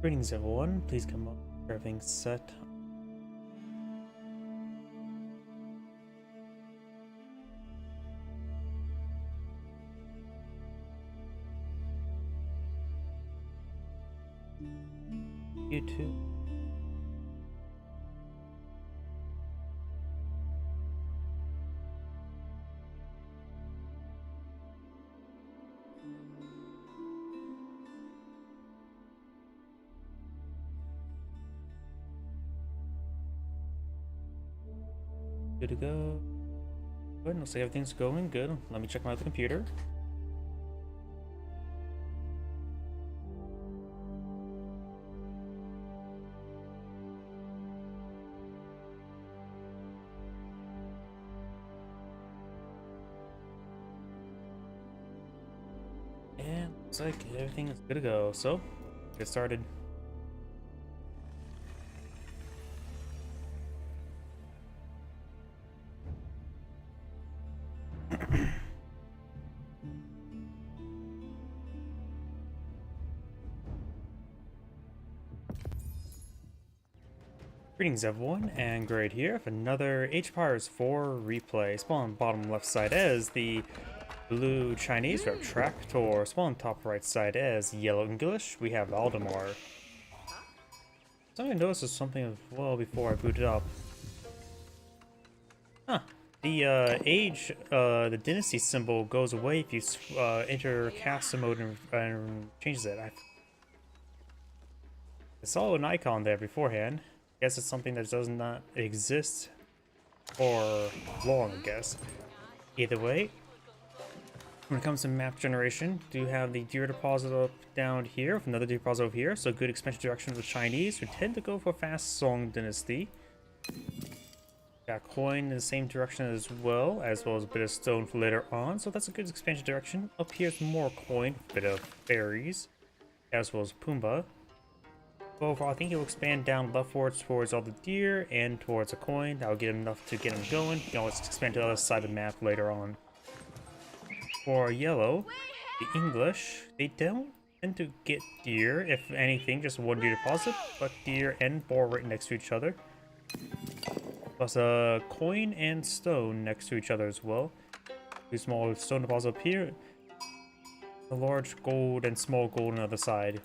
Greetings everyone, please come up. Everything's set. YouTube. Good to go. Good, looks like everything's going good. Let me check my other computer. And looks like everything is good to go. So, get started. Greetings everyone, and Great here for another Age of Empires 4 replay. Spawn bottom left side as the blue Chinese rep Tractor. Spawn top right side as yellow English. We have Aldemar. Something I noticed is something as well before I booted up. Huh. The the dynasty symbol goes away if you enter castle mode and changes it. I saw an icon there beforehand. Guess it's something that does not exist for long, I guess. Either way, when it comes to map generation, do have the deer deposit up down here, with another deer deposit over here, so good expansion direction of the Chinese, who tend to go for fast Song Dynasty. Got coin in the same direction as well as a bit of stone for later on, so that's a good expansion direction. Up here's more coin, a bit of fairies, as well as Pumbaa. Overall, I think he'll expand down leftwards towards all the deer and towards a coin. That'll get enough to get him going. You can always expand to the other side of the map later on. For yellow, the English, they don't tend to get deer, if anything, just one deer deposit, but deer and boar right next to each other. Plus a coin and stone next to each other as well. Two small stone deposits up here. A large gold and small gold on the other side.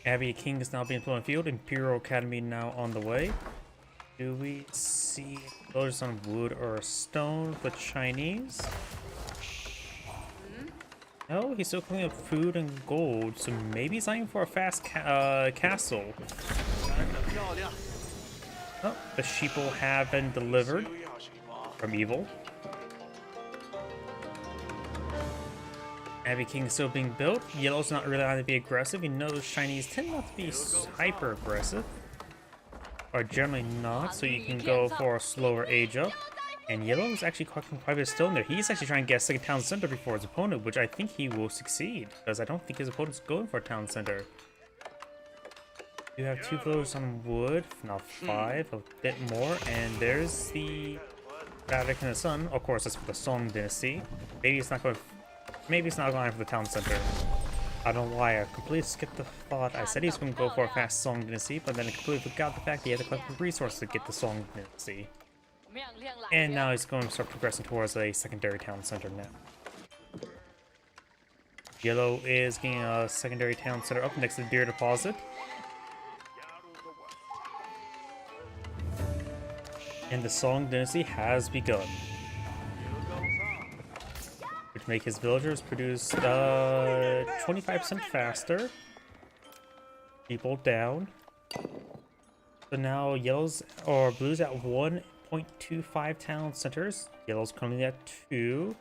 Abbey King is now being put on the field. Imperial Academy now on the way. Do we see villagers on wood or stone for Chinese? No, he's still cleaning up food and gold, so maybe he's aiming for a fast castle. Oh, the sheeple have been delivered from evil. Abbey King is still being built. Yellow's not really allowed to be aggressive. You know, those Chinese tend not to be hyper aggressive, or generally not, so you can go for a slower age up. And Yellow is actually collecting quite a bit of stone there. He's actually trying to get a second town center before his opponent, which I think he will succeed, because I don't think his opponent's going for a town center. You have two villagers on wood, now 5, a bit more, and there's the Vatican and the Sun. Of course, that's for the Song Dynasty. Maybe it's not going for the town center. I don't know why I completely skipped the thought. I said he's going to go for a fast Song Dynasty, but then I completely forgot the fact that he had to collect the resources to get the Song Dynasty. And now he's going to start progressing towards a secondary town center now. Yellow is getting a secondary town center up next to the deer deposit. And the Song Dynasty has begun, which make his villagers produce 25% faster. People down. So now yellows or blues at 1.25 town centers. Yellow's coming at 2.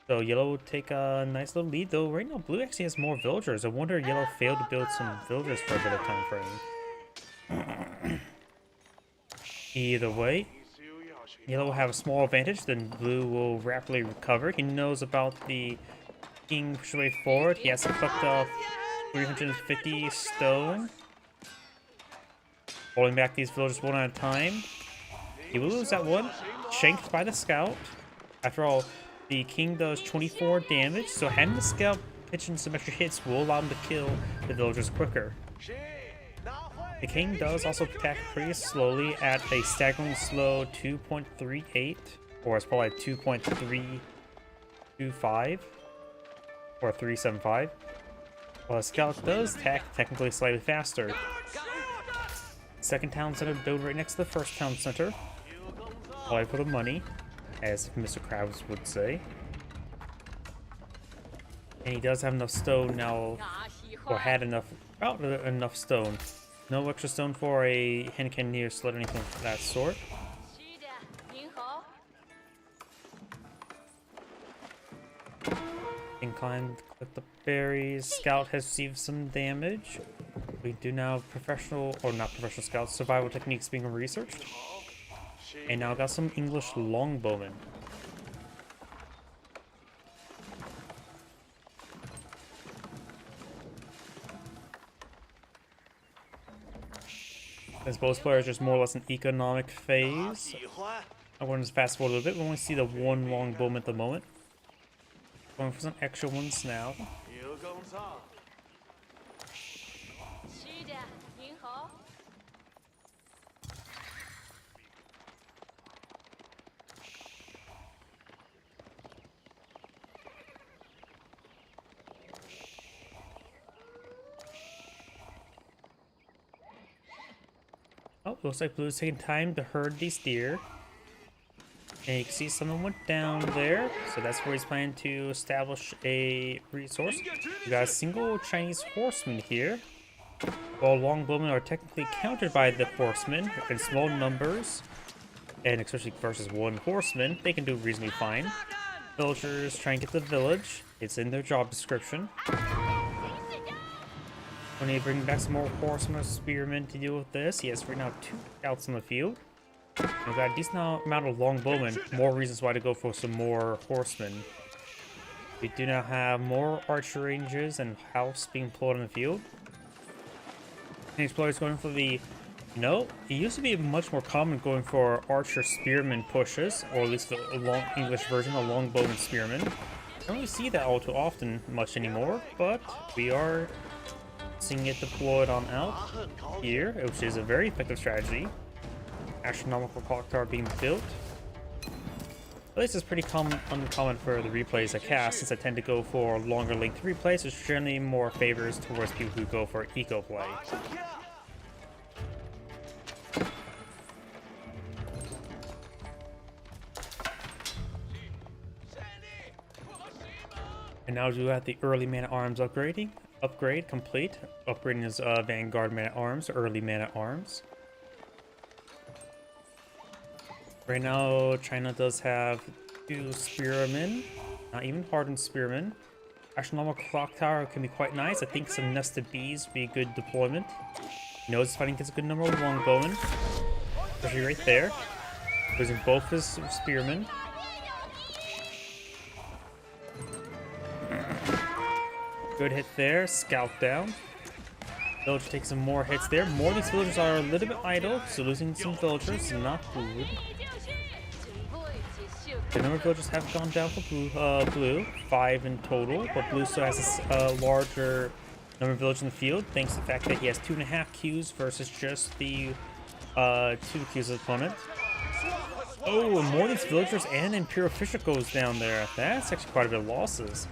So yellow will take a nice little lead, though right now blue actually has more villagers. I wonder if yellow failed to build some villagers for a bit of time frame. Either way, yellow will have a small advantage, then blue will rapidly recover. He knows about the king push way forward. He has to collect up 350 stone. Holding back these villagers one at a time. He will lose that one. Shanked by the scout. After all, the king does 24 damage, so having the scout pitch in some extra hits will allow him to kill the villagers quicker. The king does also attack pretty slowly at a staggering slow 2.38, or it's probably 2.325 or 375. While the scout does attack technically slightly faster. Second town center build right next to the first town center. Probably for the money, as Mr. Krabs would say. And he does have enough stone now, or had enough, about enough stone. No extra stone for a hen cannoneer sled or anything of that sort. Inclined to collect the berries. Scout has received some damage. We do now have professional, or not professional scouts, survival techniques being researched. And now got some English longbowmen. As both players, just more or less an economic phase. I'm going to fast forward a little bit. We only see the one longbowman at the moment. Going for some extra ones now. Oh, looks like Blue's taking time to herd these deer. And you can see someone went down there, so that's where he's planning to establish a resource. We got a single Chinese horseman here. While longbowmen are technically countered by the horsemen in small numbers, and especially versus one horseman, they can do reasonably fine. Villagers try and get the village. It's in their job description. When they bring back some more horsemen or spearmen to deal with this, he has right now 2 scouts on the field. We've got a decent amount of longbowmen, more reasons why to go for some more horsemen. We do now have more archer ranges and house being pulled on the field. And explorers going for the... No, it used to be much more common going for archer spearmen pushes, or at least the long English version, a longbowman spearman. I don't really see that all too often much anymore, but we are seeing it deployed on out here, which is a very effective strategy. Astronomical clock tower being built. At least it's pretty uncommon for the replays I cast, since I tend to go for longer length replays, which generally more favors towards people who go for eco play. And now we have the early man-at-arms upgrade complete. Upgrading his Vanguard man-at-arms, early man-at-arms. Right now, China does have 2 spearmen, not even hardened spearmen. Astronomical clock tower can be quite nice. I think some nested bees would be a good deployment. He knows fighting gets a good number of longbowmen, especially right there. Losing both his spearmen. Good hit there, scout down. Villager takes some more hits there. More of these villagers are a little bit idle, so losing some villagers, not good. The number of villagers have gone down for blue, 5 in total, but blue still has a larger number of villagers in the field, thanks to the fact that he has 2.5 queues versus just the 2 queues of the opponent. Oh, and more of these villagers and Imperial Fisher goes down there. That's actually quite a bit of losses.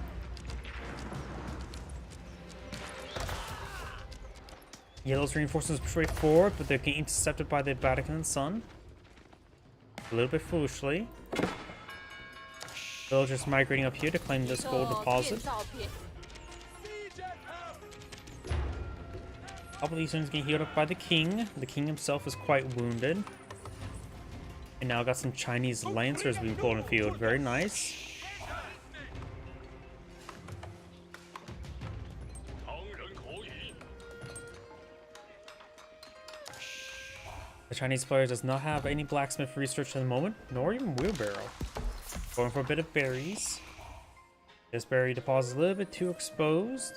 Yellow's reinforcements push right forward, but they're getting intercepted by the Vatican Sun. A little bit foolishly. Villagers migrating up here to claim this gold deposit. A couple of these ones getting healed up by the king. The king himself is quite wounded. And now got some Chinese lancers being pulled in the field. Very nice. The Chinese player does not have any blacksmith research at the moment, nor even wheelbarrow. Going for a bit of berries. This berry deposit is a little bit too exposed.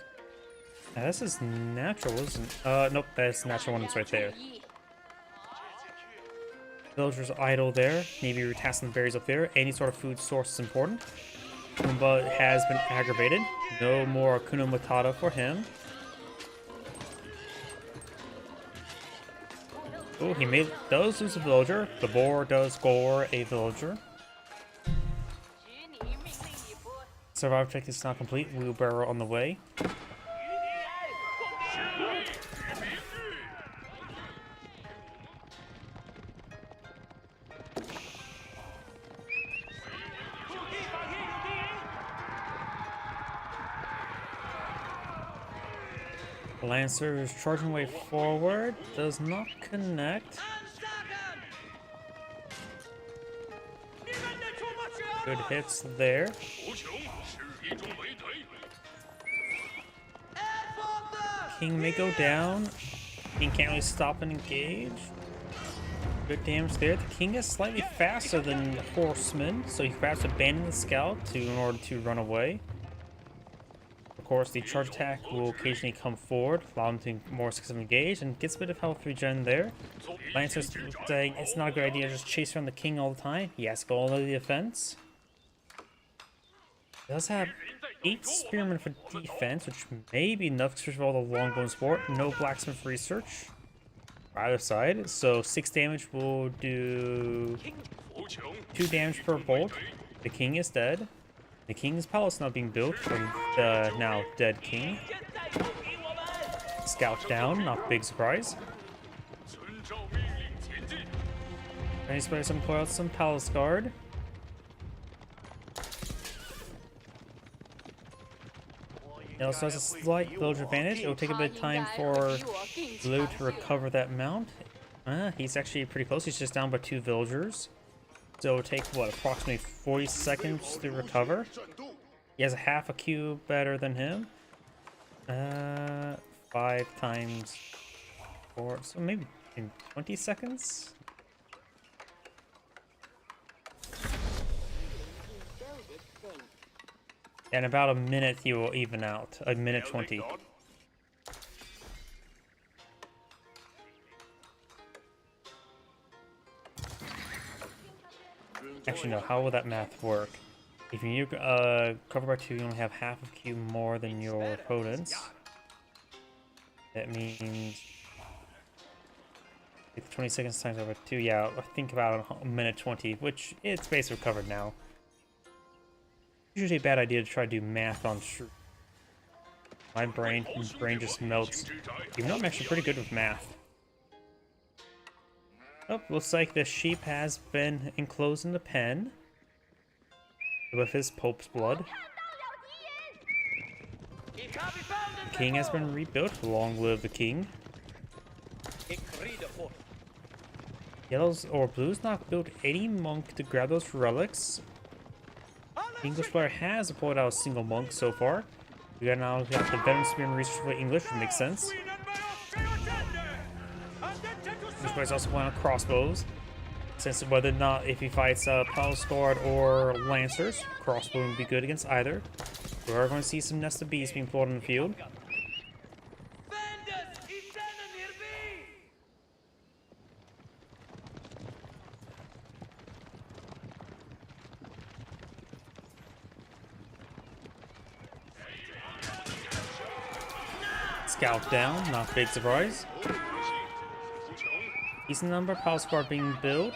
Now, this is natural, isn't it? Nope, that's natural one. It's right there. Villagers idle there. Maybe retasking the berries up there. Any sort of food source is important. Kumba has been aggravated. No more Hakuna Matata for him. Oh, does lose a villager. The boar does gore a villager. Survival objective is not complete. Wheelbarrow on the way. Lancer is charging way forward. Does not connect. Good hits there. King may go down. King can't really stop and engage. Good damage there. The king is slightly faster than the horseman, so he perhaps abandon the scout in order to run away. Of course, the charge attack will occasionally come forward, allow him to more successfully engage, and gets a bit of health regen there. Lancer's saying it's not a good idea to just chase around the king all the time. He has to go all over the offense. He does have 8 spearmen for defense, which may be enough to for all the longbone sport. No blacksmith research. Either side, so 6 damage will do 2 damage per bolt. The king is dead. The king's palace now being built from the now dead king. Scout down, not big surprise. Chinese players employ out some palace guard. It also has a slight villager advantage. It'll take a bit of time for Blue to recover that mount. He's actually pretty close. He's just down by 2 villagers. So it'll take, what, approximately 40 seconds to recover. He has a half a Q better than him. 5 times 4, so maybe in 20 seconds? In about a minute, he will even out. A minute 20. Actually, no. How will that math work? If you cover by 2, you only have half of Q more than your opponents. That means 20 seconds times over 2. Yeah, I think about a minute 20, which it's basically covered now. Usually a bad idea to try to do math on stream. My brain just melts. Even though I'm actually pretty good with math. Oh, looks like the sheep has been enclosed in the pen with his Pope's blood. The king has been rebuilt. Long live the king. Yellows or blues not built any monk to grab those relics. The English player has deployed out a single monk so far. We now got the veteran spearman research for English, which makes sense. English player's also playing on crossbows. Since whether or not if he fights Palace Guard or Lancers, crossbow would be good against either. We are going to see some nested bees being pulled in the field. Scout down, not big surprise. Decent number of Palace Guard being built.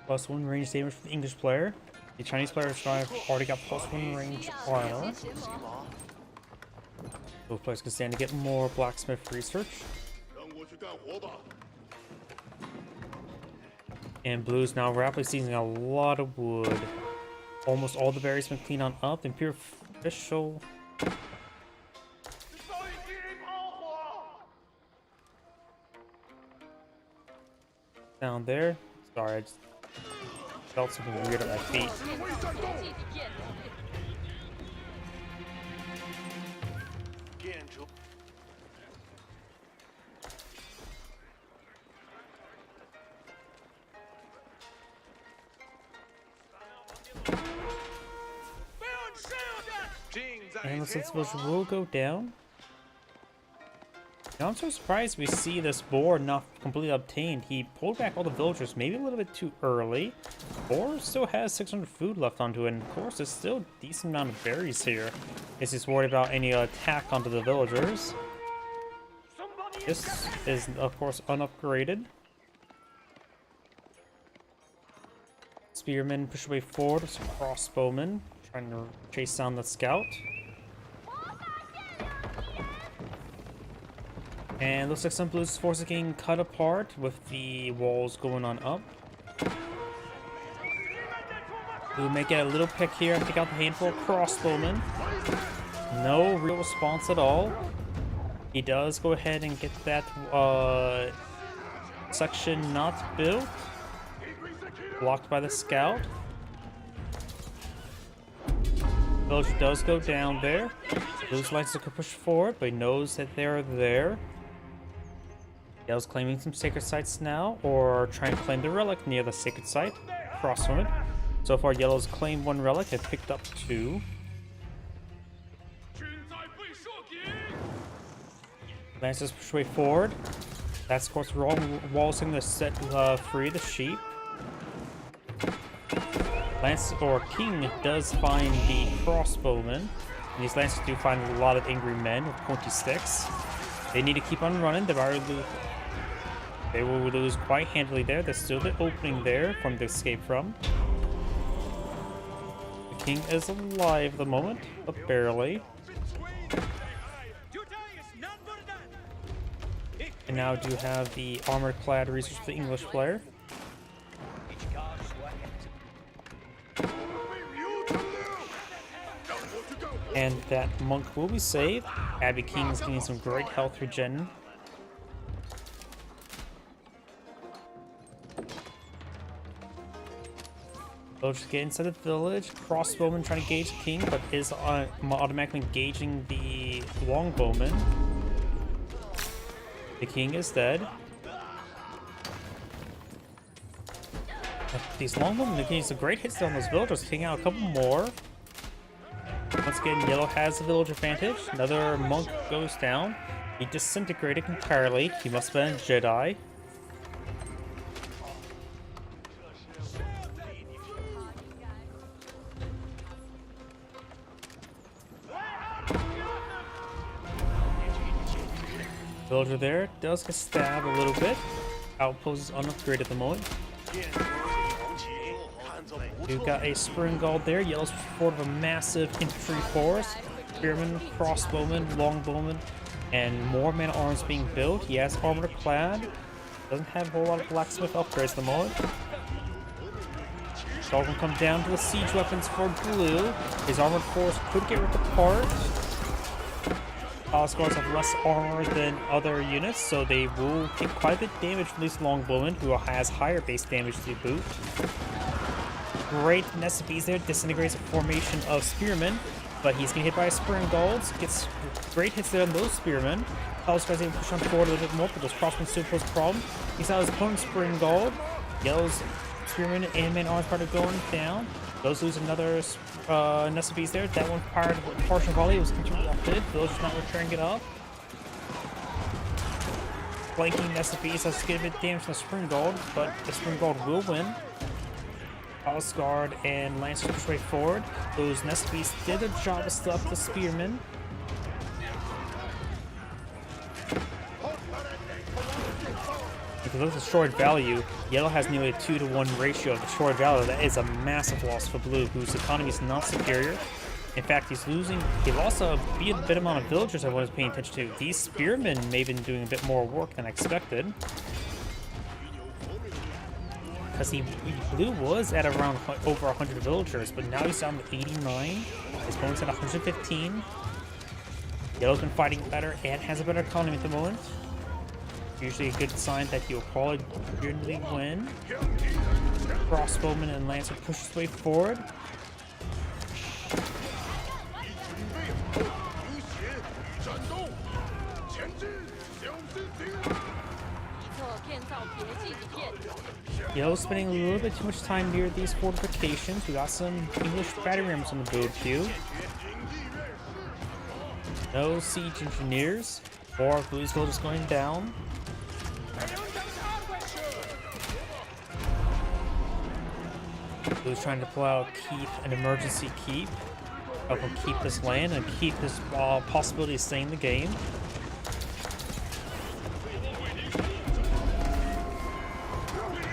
+1 range damage for the English player. The Chinese player has already got +1 range armor. Both players can stand to get more blacksmith research. And blue's now rapidly seizing a lot of wood. Almost all the berries been cleaned on up. Imperial official. Down there. Sorry, I just felt something weird on my feet. And the sensibility will go down. Now I'm so surprised we see this boar not completely obtained. He pulled back all the villagers maybe a little bit too early. Boar still has 600 food left onto it, and of course there's still a decent amount of berries here. Is he's worried about any attack onto the villagers. This is of course unupgraded. Spearmen push away forward with some crossbowmen trying to chase down the scout. And looks like some blues forces are getting cut apart with the walls going on up. We may get a little pick here and pick out the handful of crossbowmen. No real response at all. He does go ahead and get that section not built. Blocked by the scout. Villager does go down there. Blues likes to push forward, but he knows that they're there. Yellow's claiming some sacred sites now, or trying to claim the relic near the sacred site. Cross from it. So far, Yellow's claimed 1 relic and picked up 2. Lancers push way forward. That's of course wrong. Wall's going to set free the sheep. Lance or King does find the crossbowmen. And these Lancers do find a lot of angry men with pointy sticks. They need to keep on running. They will lose quite handily there. There's still the opening there from the escape from. The King is alive at the moment, but barely. And now do have the armored clad research for the English player. And that monk will be saved. Abbey King is getting some great health regen. Villagers get inside the village. Crossbowman trying to gauge the king, but is automatically engaging the longbowman. The king is dead. These longbowmen are getting some great hits on those villagers, taking out a couple more. Once again, Yellow has the village advantage. Another monk goes down. He disintegrated entirely. He must have been a Jedi. Villager there does get stabbed a little bit. Outpost is unupgraded at the moment. We've got a Springald there. Yellow's forward of a massive infantry force. Spearmen, crossbowmen, longbowmen, and more man arms being built. He has armor clad. Doesn't have a whole lot of blacksmith upgrades at the moment. Dog will come down to the siege weapons for blue. His armored force could get ripped apart. Oscars have less armor than other units, so they will take quite a bit of damage from these longbowmen, who has higher base damage to boot. Great nest of bees there, disintegrates a formation of spearmen, but he's getting hit by a Springald. Gets great hits there on those spearmen. Oscars able to push on forward a little bit more, but those crossbows still pose a problem. He's out his opponent's Springald. Yellow's spearmen and man arms part of going down. Those lose another nest of bees there. That one fired with partial volley. It was interrupted. Villager's not repairing it up. Flanking nest of bees has to get a bit of damage from the Springald, but the Springald will win. Osgard and Lancer push way forward. Those nest of bees did a job of stuff the spearmen. If you look at the destroyed value, Yellow has nearly a 2-to-1 ratio of destroyed value. That is a massive loss for Blue, whose economy is not superior. In fact, he lost a bit amount of villagers I was paying attention to. These spearmen may have been doing a bit more work than expected. Because Blue was at around over 100 villagers, but now he's down to 89. His opponent's at 115. Yellow's been fighting better and has a better economy at the moment. Usually a good sign that he'll probably generally win. Crossbowman and Lancer push his way forward. Yellow's spending a little bit too much time near these fortifications. We got some English battery rams on the build queue. No siege engineers. More of Blue's Village is going down. Blue's trying to pull out an emergency keep. Help him keep this land and keep his possibility of staying in the game.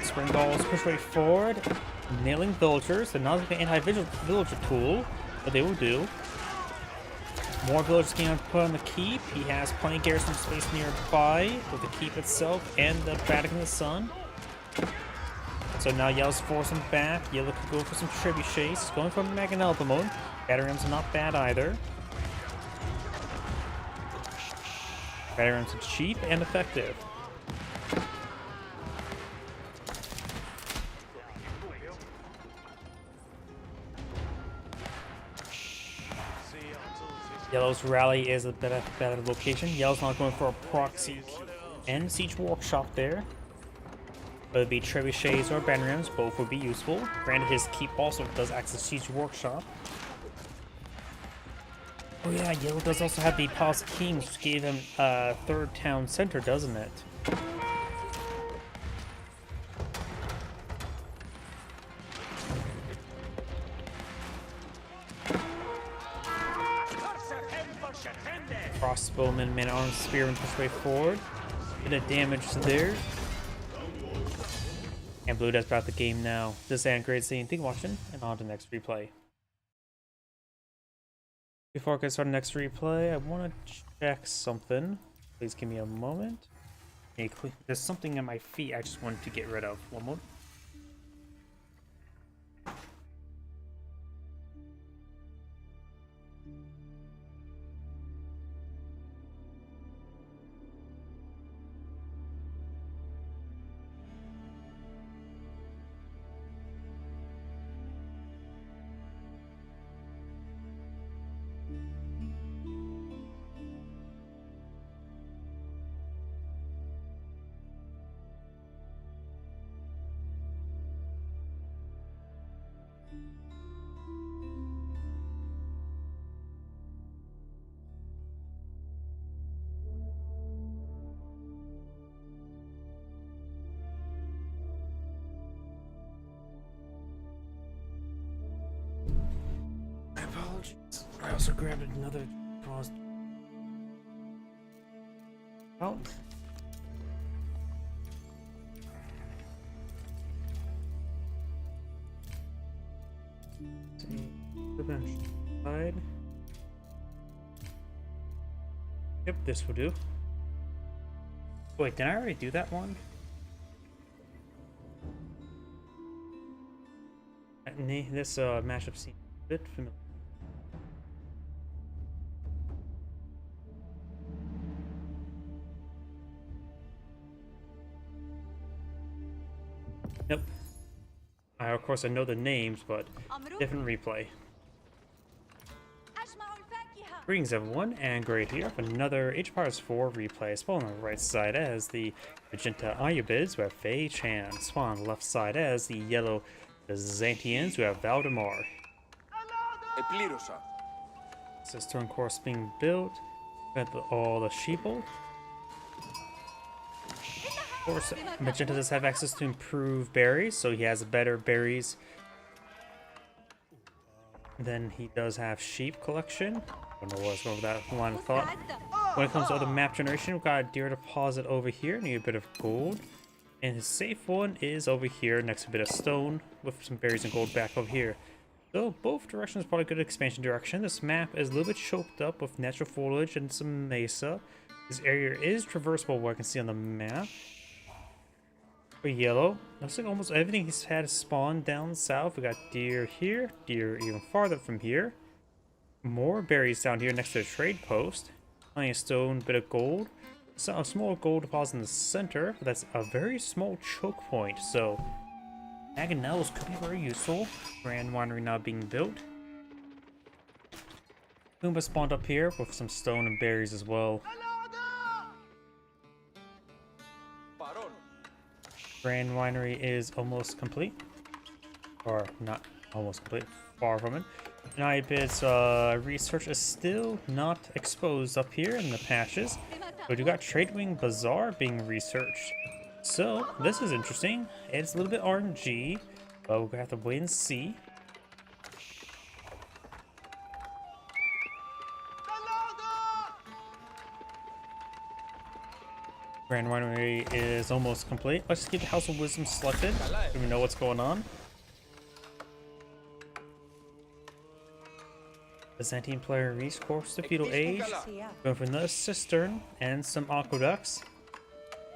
Spring Balls push way forward, nailing villagers. They're not like an anti-villager tool, but they will do. More villagers can put on the keep. He has plenty of garrison space nearby with the keep itself and the Vatican of the Sun. So now Yellow's force him back. Yellow could go for some trebuchets. He's going for Mangonel at the moment. Batterings are not bad either. Batterings are cheap and effective. Yellow's rally is a better location. Yellow's not going for a proxy and siege workshop there. Whether it be trebuchets or bannerams, both would be useful. Granted, his keep also does act as a siege workshop. Oh yeah, Yellow does also have the Palace of Kings, which gave him a third town center, doesn't it? Crossbowman, man-armed spearman push way forward. Bit of damage there. And Blue does about the game now. This is great seeing. Thank you for watching, and on to the next replay. Before I get started next replay, I want to check something. Please give me a moment. There's something in my feet I just wanted to get rid of. One moment. I also grabbed another pause. Oh. The bench side. Yep, this will do. Wait, did I already do that one? This mashup seems a bit familiar. Nope. Of course, I know the names, but different replay. Greetings everyone, and great here for another HPARS 4 replay. Spawn on the right side as the Magenta Ayubids, who have Fei Chan. Spawn on the left side as the yellow Byzantians, who have Valdemar. This is turn course being built. Got all the sheeple. Of course, Magenta does have access to improved berries, so he has better berries than he does have sheep collection. I don't know what's wrong with that line of thought. When it comes to other map generation, we've got a deer deposit over here, need a bit of gold. And his safe one is over here next to a bit of stone with some berries and gold back over here. So both directions probably good expansion direction. This map is a little bit choked up with natural foliage and some mesa. This area is traversable, what I can see on the map. For yellow, looks like almost everything he's had is spawned down south. We got deer here, deer even farther from here. More berries down here next to the trade post. Plenty of stone, bit of gold. So a small gold deposit in the center, but that's a very small choke point. So Mangonels could be very useful. Grand Winery now being built. Pumbaa spawned up here with some stone and berries as well. Grand Winery is almost complete. Or not almost complete, far from it. And Ayubid's research is still not exposed up here in the patches. But you got Tradewing Bazaar being researched. So this is interesting. It's a little bit RNG, but we're gonna have to wait and see. Grand Winery is almost complete. Let's just get the House of Wisdom selected so we know what's going on. Byzantine player reached course to feudal age. Going for another cistern and some aqueducts.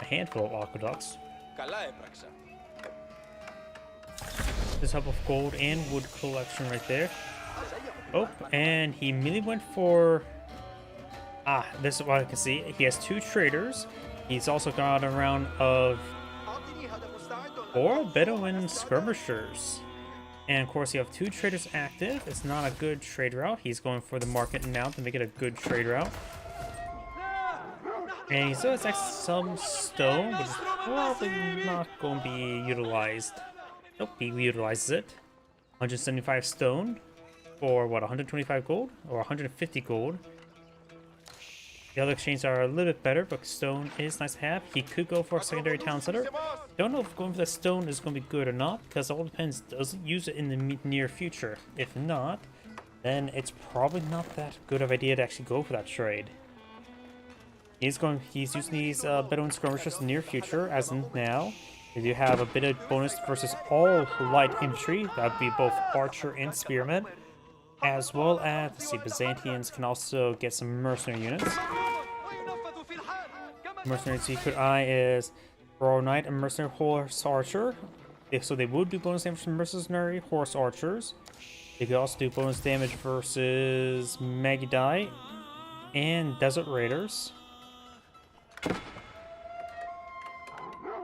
A handful of aqueducts. This hub of gold and wood collection right there. Oh, and he immediately went for... this is what I can see. He has 2 traders. He's also got a round of 4 Bedouin skirmishers. And of course you have 2 traders active. It's not a good trade route. He's going for the market now to make it a good trade route. And he still has some stone, which is probably not going to be utilized. Nope, he utilizes it. 175 stone for what, 125 gold? Or 150 gold. The other exchanges are a little bit better, but stone is nice to have. He could go for a secondary town center. Don't know if going for the stone is going to be good or not, because it all depends. Does it use it in the near future? If not, then it's probably not that good of an idea to actually go for that trade. He's using these Bedouin skirmishers in the near future, as in now. They do have a bit of bonus versus all light infantry. That would be both archer and spearmen. As well as, let's see, Byzantians can also get some mercenary units. Mercenary secret eye is Royal Knight and Mercenary Horse Archer. So they would do bonus damage from Mercenary Horse Archers. They could also do bonus damage versus Magidai and Desert Raiders.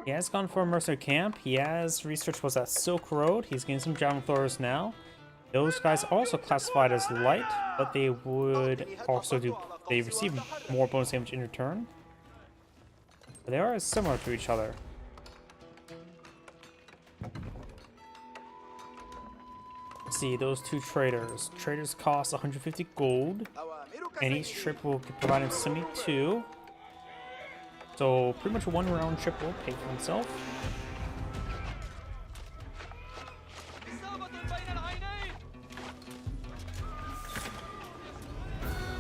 He has gone for a mercenary camp. He has researched what's that Silk Road. He's getting some javelin throwers now. Those guys are also classified as light, but they would also they receive more bonus damage in return. But they are similar to each other. Let's see, those 2 traders. Traders cost 150 gold, and each trip will provide him 72. So pretty much 1 round trip will pay for himself.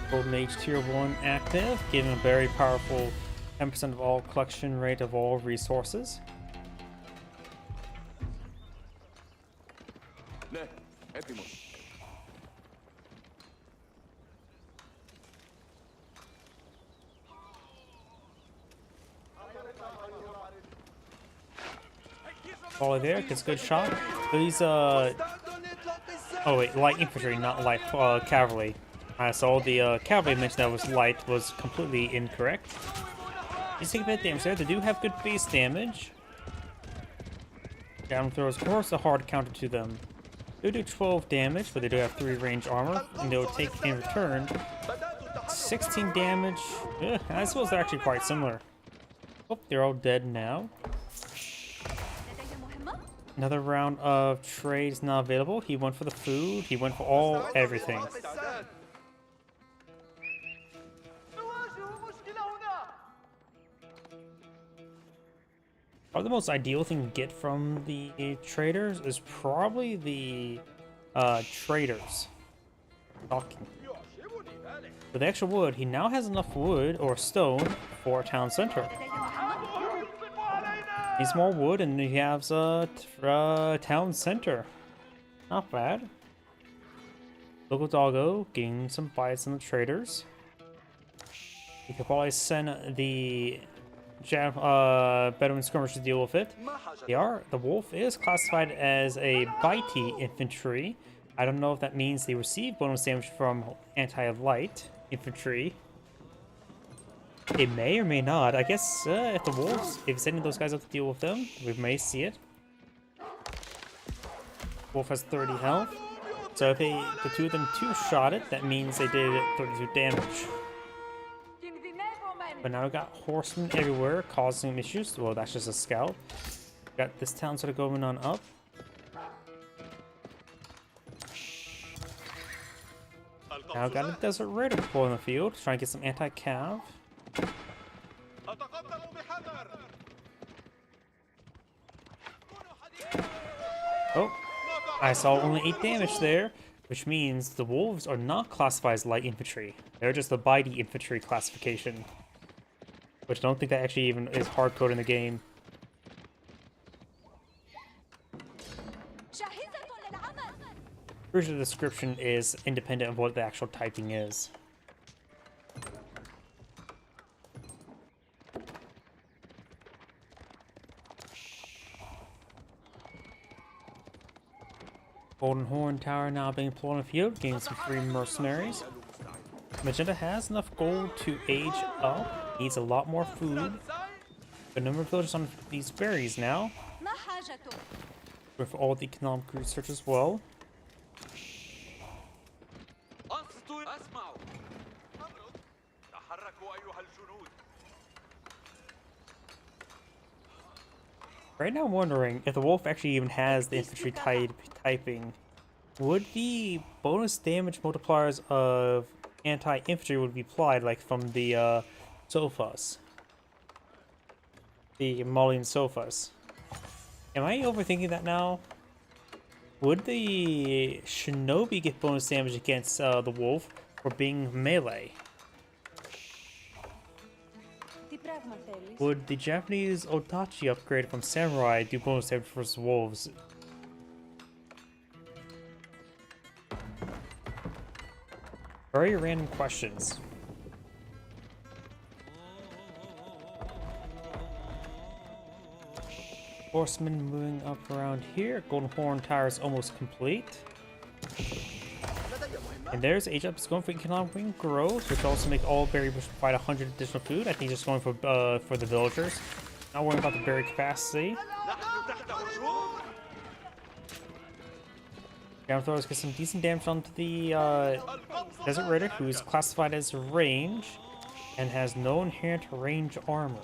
Golden Age Tier 1 active, giving a very powerful 10% of all collection rate of all resources. Volley there, gets a good shot. These, oh wait, light infantry, not light cavalry. So the cavalry mentioned that was light was completely incorrect. These take a bit of damage there. They do have good base damage. Down throws, of course, a hard counter to them. They do 12 damage, but they do have 3 range armor, and they will take in return 16 damage. I suppose they're actually quite similar. Oh, they're all dead now. Another round of trades not available. He went for the food. He went for everything. Probably the most ideal thing to get from the traders is probably the traders. Talking. For the extra wood, he now has enough wood or stone for a town center. Needs more wood, and he has a town center. Not bad. Local doggo getting some bites on the traders. You could probably send the Bedouin skirmish to deal with it. The wolf is classified as a bitey infantry. I don't know if that means they receive bonus damage from anti-light infantry. It may or may not. I guess if the wolves, if sending those guys out to deal with them, we may see it. Wolf has 30 health. So if the 2 of them two-shot it, that means they did 32 damage. But now we got horsemen everywhere causing issues. Well, that's just a scout. Got this town sort of going on up. Now got a desert raider deploy in the field, trying to get some anti-cav. Oh, I saw only 8 damage there, which means the wolves are not classified as light infantry. They're just the bitey infantry classification, which I don't think that actually even is hard-coded in the game. Pretty sure the description is independent of what the actual typing is. Golden Horn Tower now being pulled on the field, getting some free mercenaries. Magenta has enough gold to age up, needs a lot more food. The number of villagers on these berries now, with all the economic research as well. Right now I'm wondering if the wolf actually even has the infantry typing. Would the bonus damage multipliers of anti-infantry would be applied like from the sofas? The Malian sofas. Am I overthinking that now? Would the shinobi get bonus damage against the wolf for being melee? Would the Japanese Otachi upgrade from samurai do bonus damage versus wolves? Very random questions. Horsemen moving up around here. Golden Horn Tower is almost complete. And there's Age-Up is going for economic growth, which will also make all berry bush provide 100 additional food. I think just going for the villagers. Not worrying about the berry capacity. Down throwers get some decent damage onto the Desert Ritter, who's classified as range and has no inherent range armor.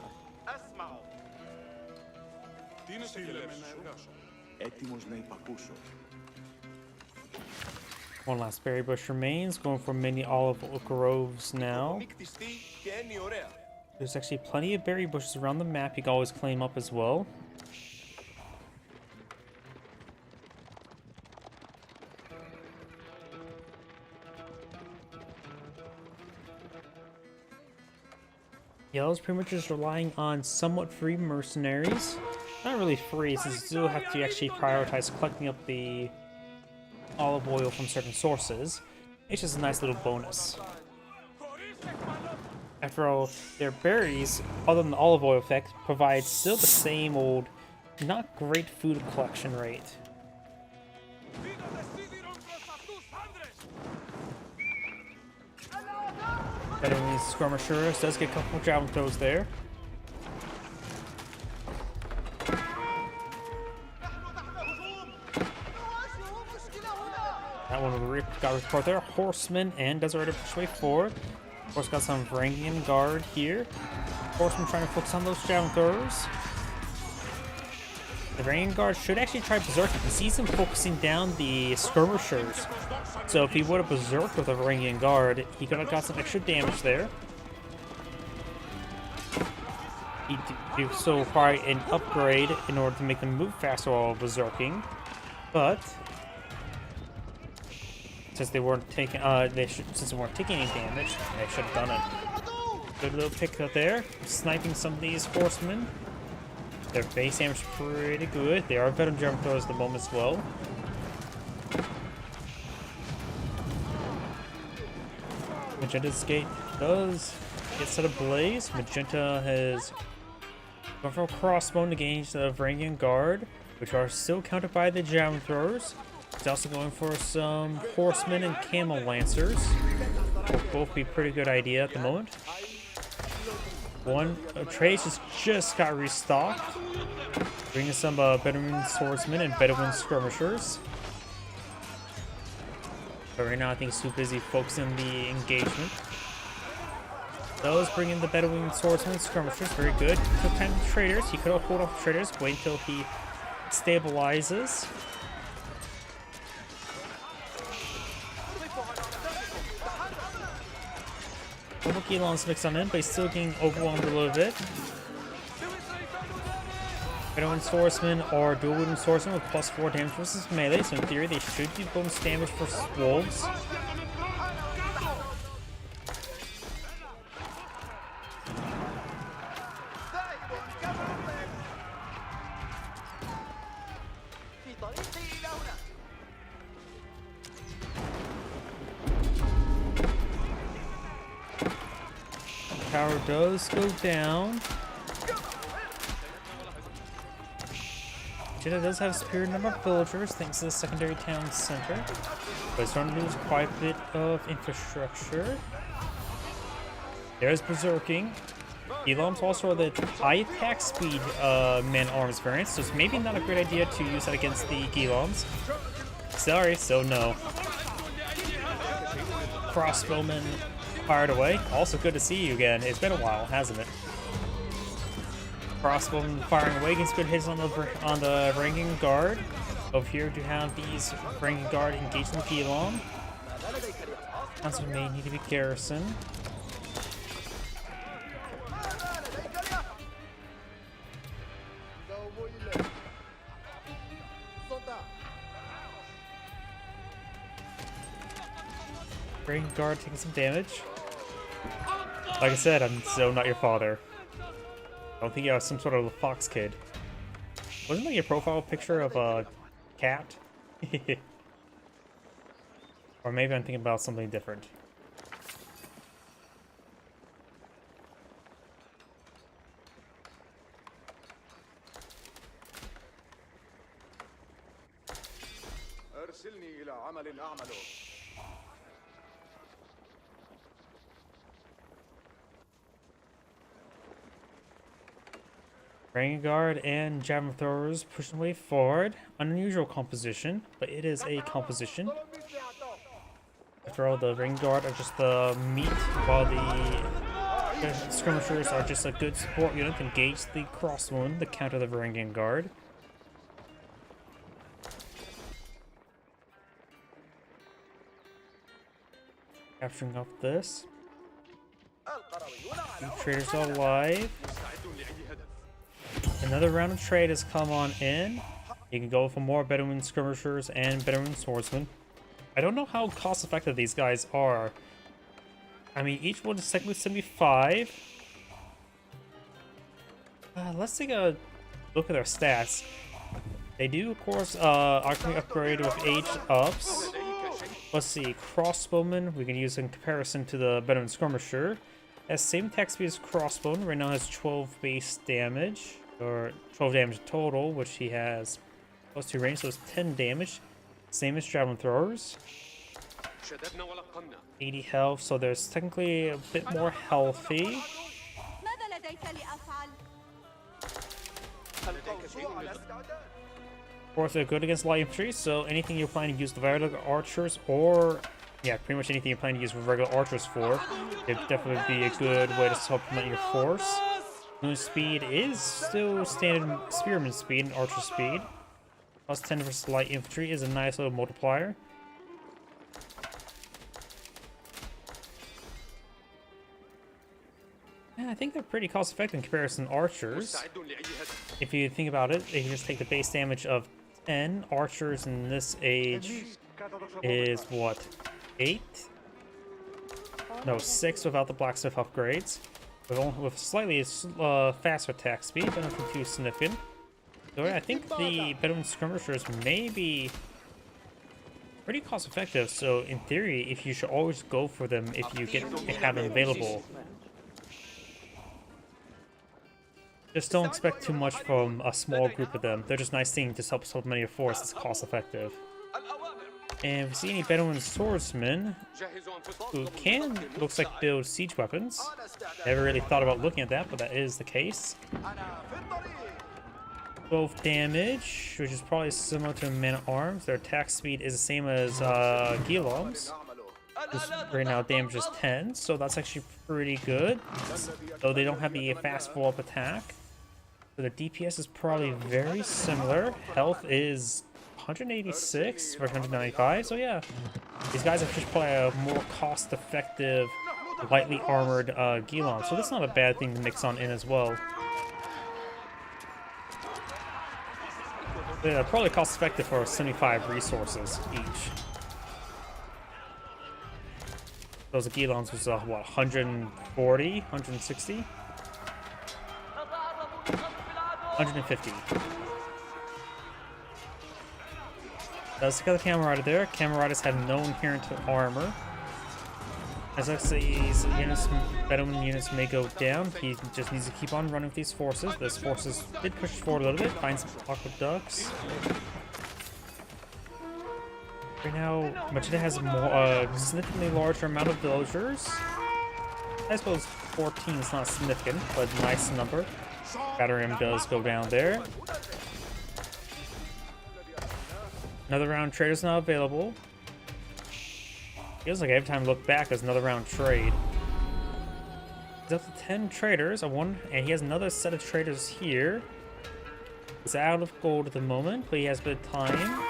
One last berry bush remains, going for many olive groves now. There's actually plenty of berry bushes around the map you can always claim up as well. Yellow's pretty much just relying on somewhat free mercenaries. Not really free, since you still have to actually prioritize collecting up the olive oil from certain sources. It's just a nice little bonus. After all, their berries, other than the olive oil effect, provide still the same old, not great food collection rate. Bedouin skirmishers does get a couple of javelin throws there. That one got report there. Horsemen and Desert Rider push way forward. Of course, got some Varangian Guard here. Horsemen trying to focus on those javelin throwers. The Varangian Guard should actually try berserking. He sees him focusing down the skirmishers. So if he would have berserked with a Varangian Guard, he could have got some extra damage there. He do so require an upgrade in order to make them move faster while berserking. But since they weren't taking since they weren't taking any damage, they should have done it. Good little pick up there, sniping some of these horsemen. Their base damage is pretty good. They are veteran jump throwers at the moment as well. Magenta's gate does get set ablaze. Magenta has gone for a crossbow to engage the Varangian Guard, which are still countered by the javelin throwers. He's also going for some horsemen and camel lancers. Will both be a pretty good idea at the moment. One Trace just got restocked, bringing some Bedouin swordsmen and Bedouin skirmishers. But right now I think he's too busy focusing on the engagement. Those bring in the Bedouin swordsmen and skirmishers, very good. Took time to the traders. He could have pulled off the traders, wait until he stabilizes. Elon's mixed on in, but he's still getting overwhelmed a little bit. Bedouin Swordsman or Dual Wielding Swordsman with +4 damage versus melee, so in theory they should do bonus damage for wolves. Power does go down. Jeddah does have a superior number of villagers thanks to the secondary town center, but it's starting to lose quite a bit of infrastructure. There's Berserking. Elam's also are the high attack speed man-arms variants, so it's maybe not a great idea to use that against the Gilams. Sorry, so no. Crossbowman fired away. Also good to see you again. It's been a while, hasn't it? Crossbowman firing away against good hits on the Ranking Guard. Over here to have these Ranking Guard engaged in the Gilam. Also may need to be garrisoned. Ranking Guard taking some damage. Like I said, I'm so not your father. I don't think you have some sort of a fox kid. Wasn't that your profile picture of a cat? Or maybe I'm thinking about something different. Ranking Guard and Javelin Throwers pushing away forward. Unusual composition, but it is a composition. After all, the Ranking Guard are just the meat, while the skirmishers are just a good support unit to engage the crossbowman to counter the Ranking Guard. Capturing up this. Two traders alive. Another round of trade has come on in. You can go for more Bedouin Skirmishers and Bedouin Swordsmen. I don't know how cost effective these guys are. I mean, each one is technically 75. Let's take a look at their stats. They do, of course, alchemy upgrade with age ups. Let's see, Crossbowman, we can use in comparison to the Bedouin Skirmisher. Has same attack speed as Crossbowman, right now has 12 base damage. Or 12 damage total, which he has +2 range, so it's 10 damage. Same as Javelin Throwers. 80 health, so there's technically a bit more healthy. Of course, they're good against light infantry, so anything you're planning to use the regular archers, or yeah, pretty much anything you're planning to use regular archers for, it'd definitely be a good way to supplement your force. Moon speed is still standard spearman speed and archer speed. +10 versus light infantry is a nice little multiplier. Yeah, I think they're pretty cost effective in comparison to archers. If you think about it, they can just take the base damage of 10. Archers in this age is what? 8? No, 6 without the blacksmith upgrades. With slightly faster attack speed, but nothing too significant. So I think the Bedouin Skirmishers may be pretty cost effective, so in theory, if you should always go for them if you have them available. Just don't expect too much from a small group of them. They're just nice things to help supplement your force that's cost effective. And if we see any Bedouin Swordsmen who can, looks like, build siege weapons. Never really thought about looking at that, but that is the case. 12 damage, which is probably similar to Man-at-Arms. Their attack speed is the same as Gilam's. Right now damage is 10, so that's actually pretty good. Though they don't have the fast follow-up attack. So the DPS is probably very similar. Health is 186 for 195, so yeah. These guys are just probably a more cost-effective, lightly armored Gilam, so that's not a bad thing to mix on in as well. They're probably cost effective for 75 resources each. Those Gilons was what, 140, 160? 150. Let's take out the Camerata there. Camaratas have no inherent armor. As I say, these units, Bedouin units may go down. He just needs to keep on running with these forces. Those forces did push forward a little bit, find some aqueducts. Right now, Machida has a significantly larger amount of villagers. I suppose 14 is not significant, but nice number. Batterium does go down there. Another round trade is now available. Feels like every time I look back, there's another round trade. He's up to 10 traders, and he has another set of traders here. He's out of gold at the moment, but he has a bit of time.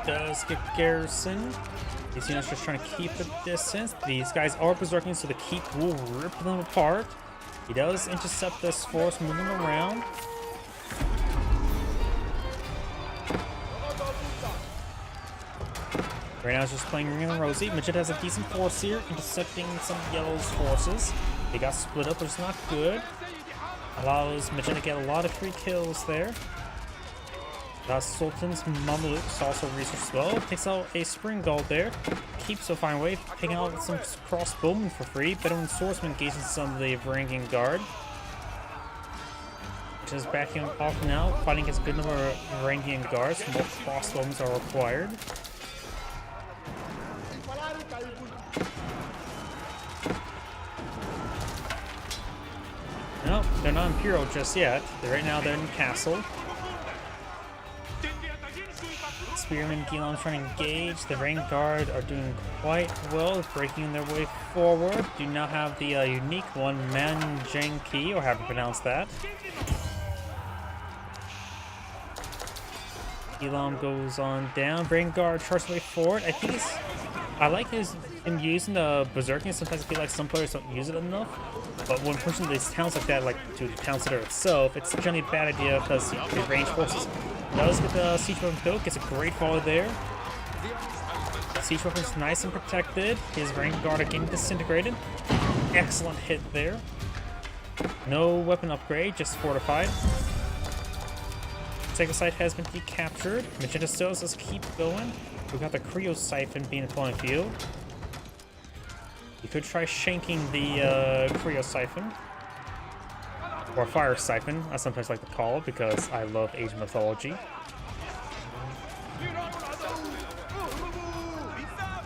Does get garrison. These units are just trying to keep a distance. These guys are berserking, so the keep will rip them apart. He does intercept this force moving around. Right now it's just playing Ring and Rosie. Majid has a decent force here, intercepting some Yellow's forces. They got split up, which is not good. Allows Majid to get a lot of free kills there. Sultan's Mamelukes also research as well. Takes out a Spring Guard there. Keeps a fine way, picking out some crossbowmen for free. Bedouin swordsman engaging some of the Varangian Guard. Just backing off now, fighting against a good number of Varangian Guards. More crossbowmen are required. No, they're not Imperial just yet. Right now they're in the castle. Spearmen Gilon trying to engage. The Vanguard are doing quite well, breaking their way forward. Do now have the unique one, Manjenki, or however you pronounce that. Gilon goes on down. Vanguard charges way forward. I think I like him using the Berserking. Sometimes I feel like some players don't use it enough. But when pushing these towns like that, like to the town center itself, it's generally a bad idea because the range forces does get the siege weapon built, gets a great follow there. Siege weapon's nice and protected. His Vanguard are getting disintegrated. Excellent hit there. No weapon upgrade, just fortified. Second site has been decaptured. Magenta still says keep going. We've got the Creo Siphon being deployed in the field. You could try shanking the Creo Siphon. Or Fire Siphon, I sometimes like to call it because I love Age mythology.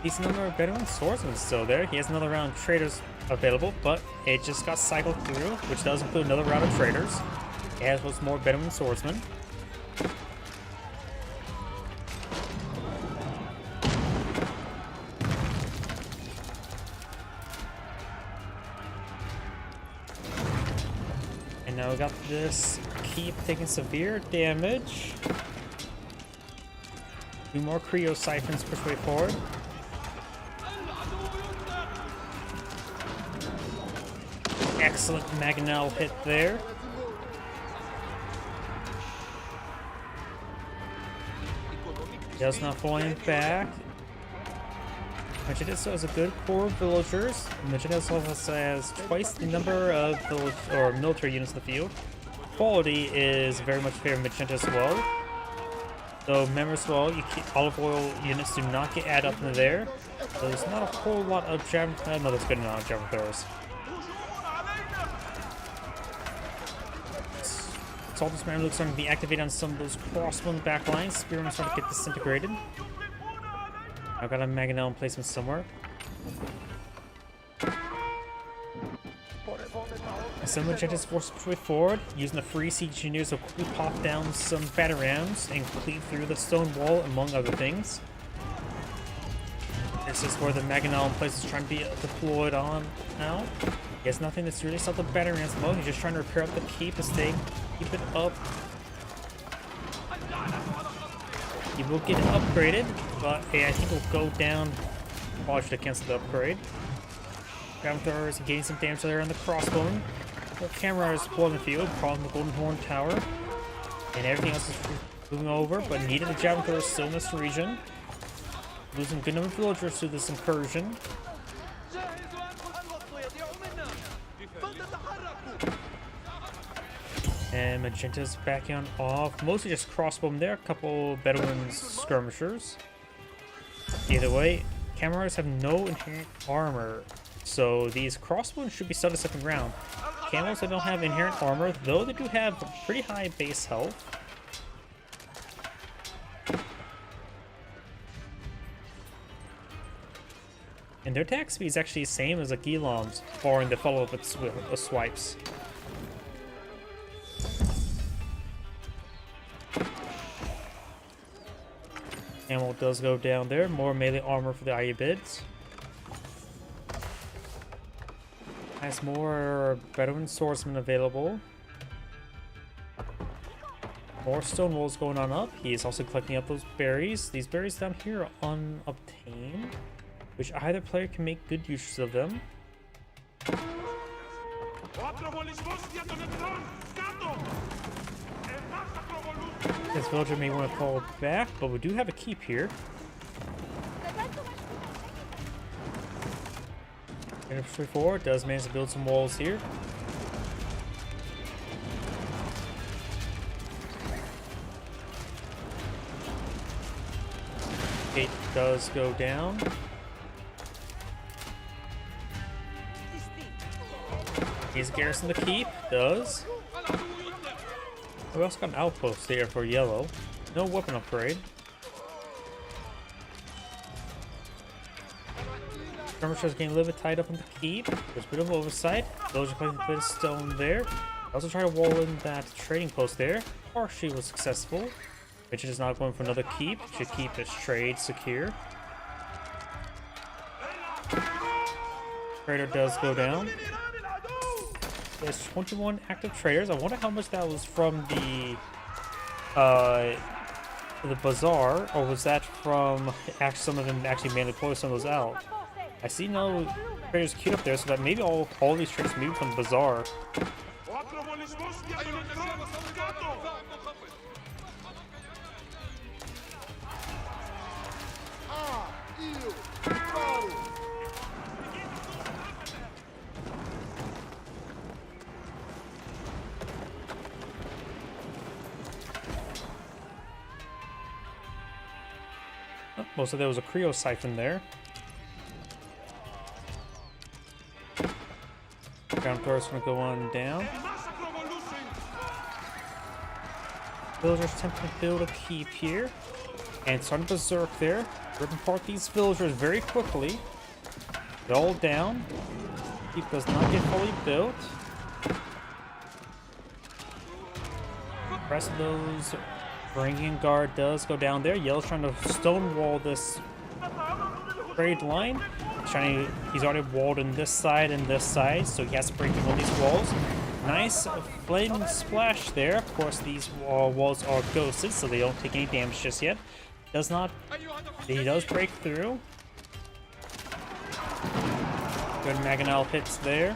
Decent number of Bedouin swordsmen still there. He has another round of traders available, but it just got cycled through, which does include another round of traders, as was more Bedouin swordsmen. And now we got this keep taking severe damage. Two more Creo Siphons push way forward. Excellent Mangonel hit there. Does not falling back. Machidas has a good core of villagers. Machidas also has twice the number of military units in the field. Quality is very much favored Magenta as well. So remember as well, olive oil units do not get added up in there. So there's not a whole lot of javelin. No, that's good enough javelin throwers. Sultan's Mamelukes are going to be activated on some of those crossbow back lines. Spearmen starting to get disintegrated. I've got a Mangonel emplacement somewhere. Some Magenta's forces push way forward, using the free siege engineers to quickly pop down some batterams and cleave through the stone wall, among other things. This is where the Mangonel place is trying to be deployed on now. He has nothing that's really stopped the battery at the moment. He's just trying to repair up the keep, this thing. Keep it up. He will get it upgraded, but yeah, I think he'll go down. Oh, I should have canceled the upgrade. Ground throwers getting some damage there on the crossbone. The camera is deployed in the field, crawling the Golden Horn Tower. And everything else is moving over, but needed a javelin thrower still in this region. Losing a good number of villagers to this incursion. And Magenta's backing on off. Mostly just crossbow there. A couple Bedouin skirmishers. Either way, Cameras have no inherent armor. So these crossbows should be still the second round. Camels that don't have inherent armor, though they do have pretty high base health. And their attack speed is actually the same as a Gilam's, barring the follow-up with swipes. Camel does go down there. More melee armor for the Ayubids. Has more Bedouin swordsmen available. More stone walls going on up. He is also collecting up those berries. These berries down here are unobtained, which either player can make good use of them. This villager may want to fall back, but we do have a keep here. Infantry 4 does manage to build some walls here. Gate does go down. He's garrison the keep, does. We also got an outpost there for yellow. No weapon upgrade. Skirmishers getting a little bit tied up in the keep. There's a bit of oversight. Those are putting a bit of stone there. Also try to wall in that trading post there. Partially was successful. Mitch is not going for another keep. Should keep his trade secure. Trader does go down. There's 21 active traders. I wonder how much that was from the bazaar, or was that from some of them actually manually deploy some of those out? I see no traders queued up there, so that maybe all these traders moved from the bazaar. Oh, so there was a Creo siphon there. Ground throwers gonna go on down. Villagers attempting to build a keep here. And starting to berserk there. Ripping apart these villagers very quickly. They're all down. Keep does not get fully built. Rest of those Varangian guard does go down there. Yellow's trying to stonewall this trade line. He's already walled in this side and this side, so he has to break through one of these walls. Nice flame splash there. Of course, these walls are ghosted, so they don't take any damage just yet. He does break through. Good Mangonel hits there.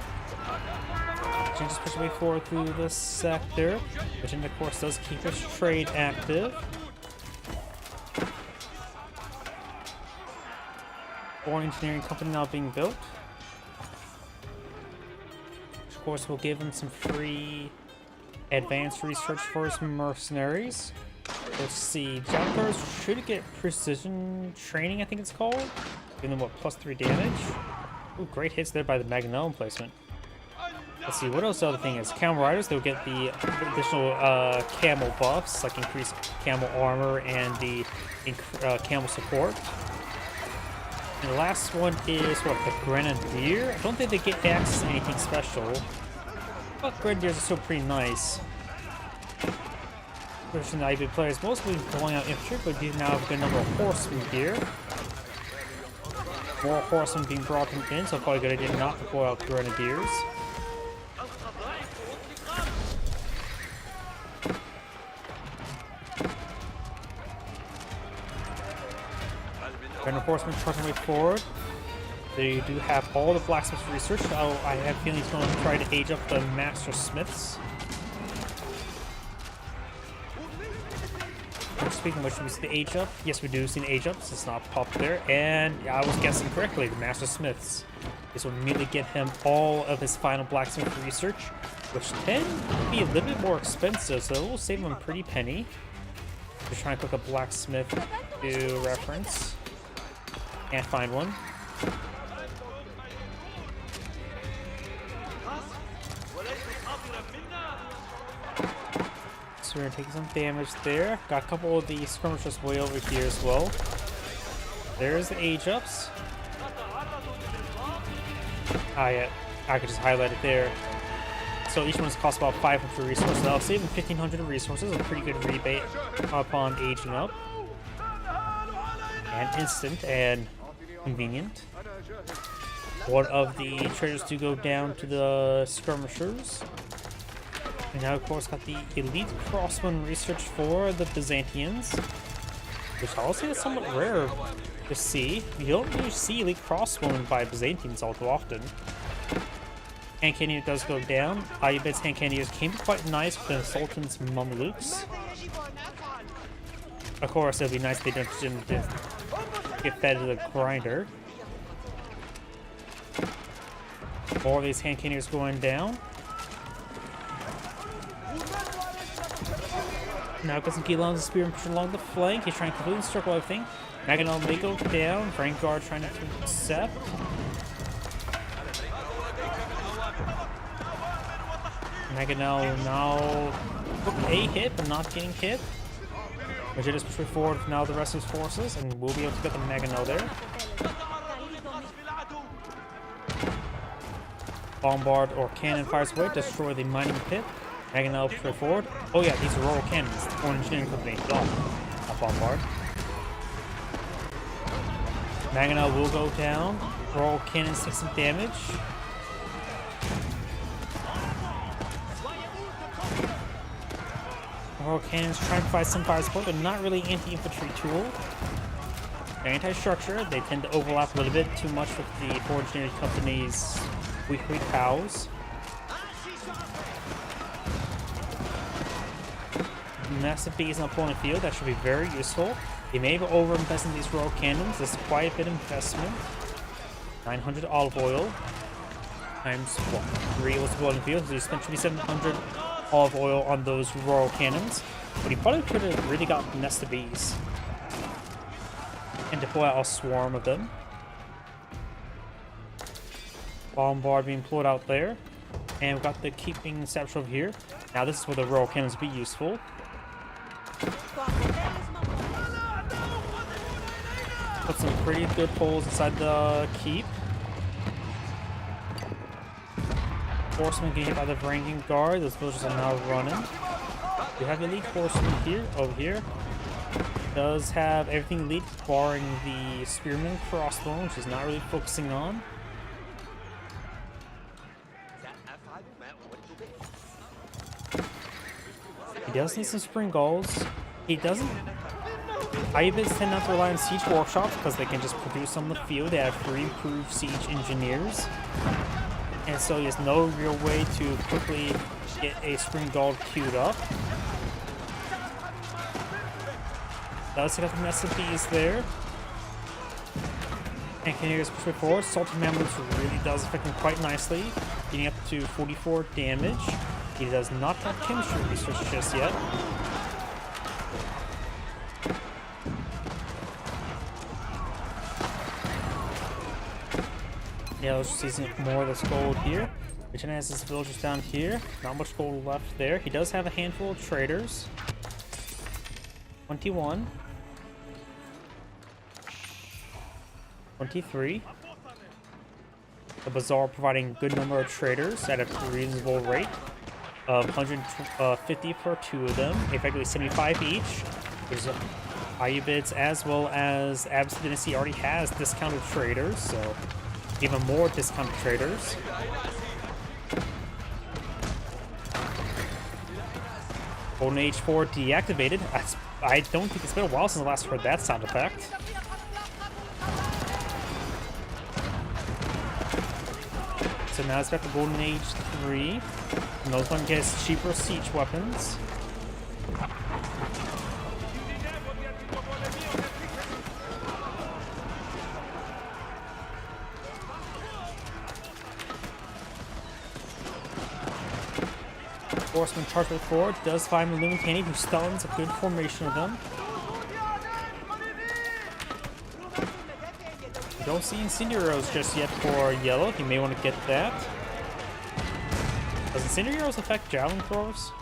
Just push way forward through this sector, which in the course does keep his trade active. Boring engineering company now being built. Of course, will give him some free advanced research for his mercenaries. Let's see, Jumpers should get precision training, I think it's called. Giving them what, +3 damage. Ooh, great hits there by the Mangonel emplacement. Let's see, what else the other thing is? Camel Riders, they'll get the additional camel buffs, like increased camel armor and the camel support. And the last one is, what, the Grenadier? I don't think they get access to anything special. But Grenadiers are still pretty nice. Pushing the IB players mostly pulling out infantry, but do now have a good number of horsemen here. More horsemen being brought in, so probably good idea not to pull out grenadiers. Reinforcement trucking way forward. They do have all the blacksmith research. Oh, I have a feeling he's going to try to age up the master smiths. Speaking of which, we see the age up. Yes, we do see the age ups. It's not popped there. And yeah, I was guessing correctly. The master smiths. This will immediately get him all of his final blacksmith research, which tend to be a little bit more expensive, so it will save him a pretty penny. Just trying to cook a blacksmith to reference. Can't find one. So we're gonna take some damage there. Got a couple of the skirmishers way over here as well. There's the age ups. Ah, yeah, I could just highlight it there. So each one's cost about 500 resources. I'll save them 1,500 resources. A pretty good rebate upon aging up. And instant and convenient. One of the traders do go down to the skirmishers. And now, of course, got the elite crossbone research for the Byzantians, which I'll say is somewhat rare to see. You don't really see elite crossbone by Byzantians all too often. Hand cannon does go down. Ayyubid's hand cannons came quite nice with the Sultan's Mamelukes. Of course, it'd be nice if they didn't get fed to the grinder. All these hand cannons going down. Now got some Gilon's spearman pushing along the flank. He's trying to completely circle everything. Maginel may go down. Vanguard trying to intercept. Maginel now took a hit, but not getting hit. Majid is pushing forward with now the rest of his forces, and we'll be able to get the Maginel there. Bombard or cannon fires away, destroy the mining pit. Maginel push forward. Oh yeah, these are Royal Cannons. The Foreign Engineering Company. Oh, not Bombard. Maginel will go down. Royal Cannons take some damage. Royal Cannons trying to provide some fire support, but not really anti-infantry tool. They're anti-structure. They tend to overlap a little bit too much with the Foreign Engineering Company's weak POWs. Massive bees on the opponent field, that should be very useful. They may be over-investing these Royal Cannons. This is quite a bit of investment. 900 olive oil times what? 3 was the opponent field, so he spent 2,700 olive oil on those Royal Cannons. But he probably could have really got Nest of Bees and deploy out a swarm of them. Bombard being pulled out there. And we've got the keeping satchel over here. Now this is where the Royal Cannons will be useful. Put some pretty good holes inside the keep. Horsemen getting hit by the Varangian Guard. Those villagers are now running. We have elite horsemen here, over here. Does have everything elite, barring the spearman crossbow, which is not really focusing on. He does need some spring galls. He doesn't. Ayyubids tend not to rely on siege workshops because they can just produce on the field. They have free improved siege engineers. And so he has no real way to quickly get a spring gall queued up. Does hit up the Nest of Bees there. And Canadians push forward. Sultan Mamelukes really does affect him quite nicely, getting up to 44 damage. He does not have chemistry research just yet. Yeah, let's see some more of this gold here. Richard has his villagers down here. Not much gold left there. He does have a handful of traders. 21. 23. The Bazaar providing a good number of traders at a reasonable rate of 150 for 2 of them, effectively 75 each. There's Ayubids as well as Abyss Dynasty already has discounted traders, so even more discounted traders. Golden Age 4 deactivated. I don't think it's been a while since I last heard that sound effect. So now it's back to Golden Age 3. And those one gets cheaper siege weapons. Horseman charged with 4 does find Illuminati, who stuns a good formation of them. Don't see Incendiaros just yet for yellow. You may want to get that. Does Incendiaros affect javelin throws?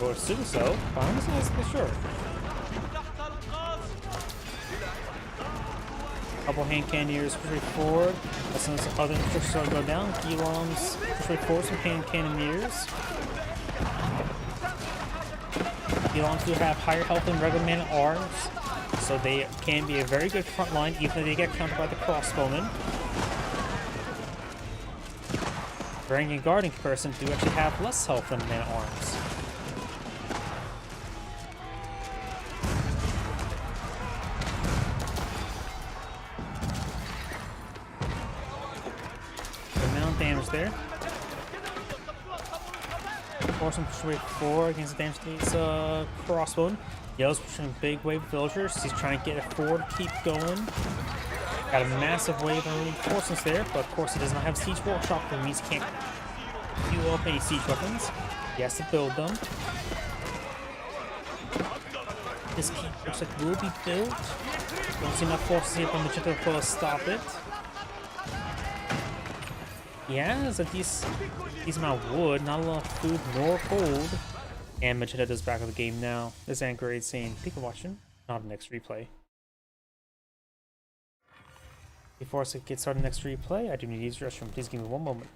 Or assume so. But I'm not for sure. Couple hand cannoneers push forward. As soon as the other infrastructure go down, Gilong's push forward some hand cannoneers. Gilongs do have higher health than regular man at arms, so they can be a very good front line, even if they get countered by the crossbowmen. Varangian Guard in comparison do actually have less health than man at arms. Damage there. Forcing push away 4 against the damage to these crossbone. Yellow's pushing a big wave of villagers. He's trying to get it forward, keep going. Got a massive wave of reinforcements there, but of course he does not have Siege Workshop, which means he can't fuel up any siege weapons. He has to build them. This keep looks like will be built. Don't see enough forces here from the Magenta to stop it. Yeah, it's a decent amount of wood, not a lot of food nor gold. And Magenta is back of the game now. This Anchor 8 saying, thank you for watching, not the next replay. Before I get started next replay, I do need to use the restroom. Please give me one moment.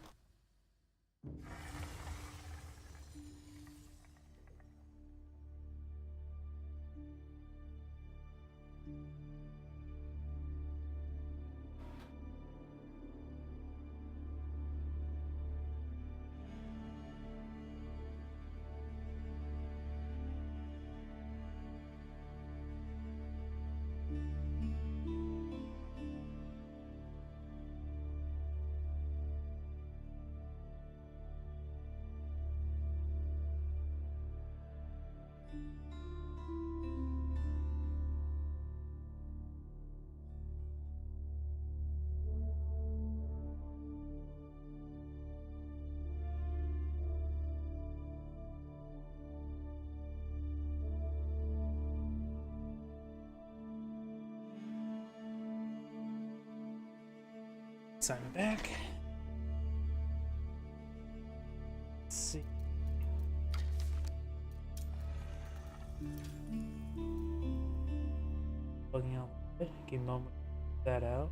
Sign it back. Let's see. Plugging out. Give me a moment to get that out.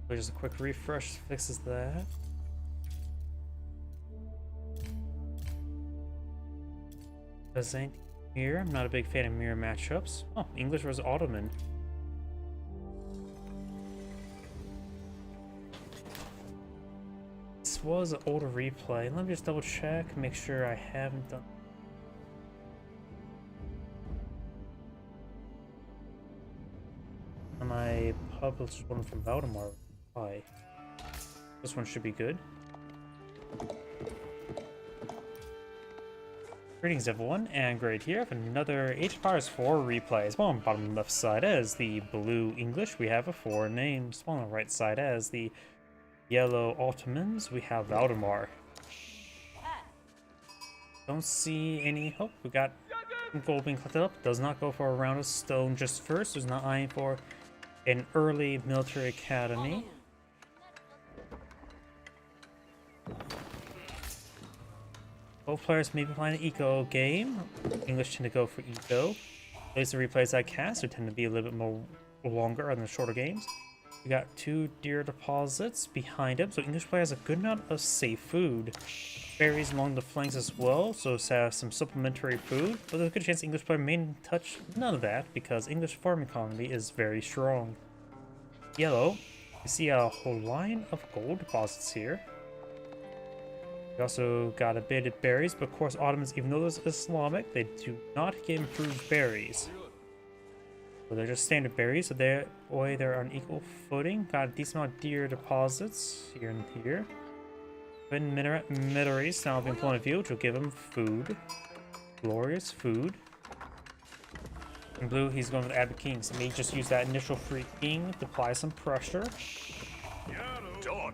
So just a quick refresh fixes that. Mirror. I'm not a big fan of mirror matchups. Oh, English versus Ottoman. This was an older replay. Let me just double check, make sure I haven't done. And I published one from Valdemar. Why? This one should be good. Greetings everyone, and great here for another Age of Empires 4 replay. Spawn on the bottom left side as the blue English, we have a 4 name. Spawn on the right side as the yellow Ottomans, we have Valdemar. Don't see any hope. We got some gold being collected up. Does not go for a round of stone just first. Does not eyeing for an early military academy. Both players may be playing an eco game. English tend to go for eco. At least the replays I cast tend to be a little bit more longer on the shorter games. We got 2 deer deposits behind him, so English player has a good amount of safe food. Berries along the flanks as well, so it's have some supplementary food, but there's a good chance English player may touch none of that because English farming economy is very strong. Yellow, you see a whole line of gold deposits here. We also got a bit of berries, but of course Ottomans, even though it's Islamic, they do not get improved berries. So they're just standard berries, so they're on equal footing. Got a decent amount of deer deposits here and here. Twin Minaries now being flown in view, which will give him food. Glorious food. In blue, he's going for the Abbey King, so maybe just use that initial free king to apply some pressure. Done.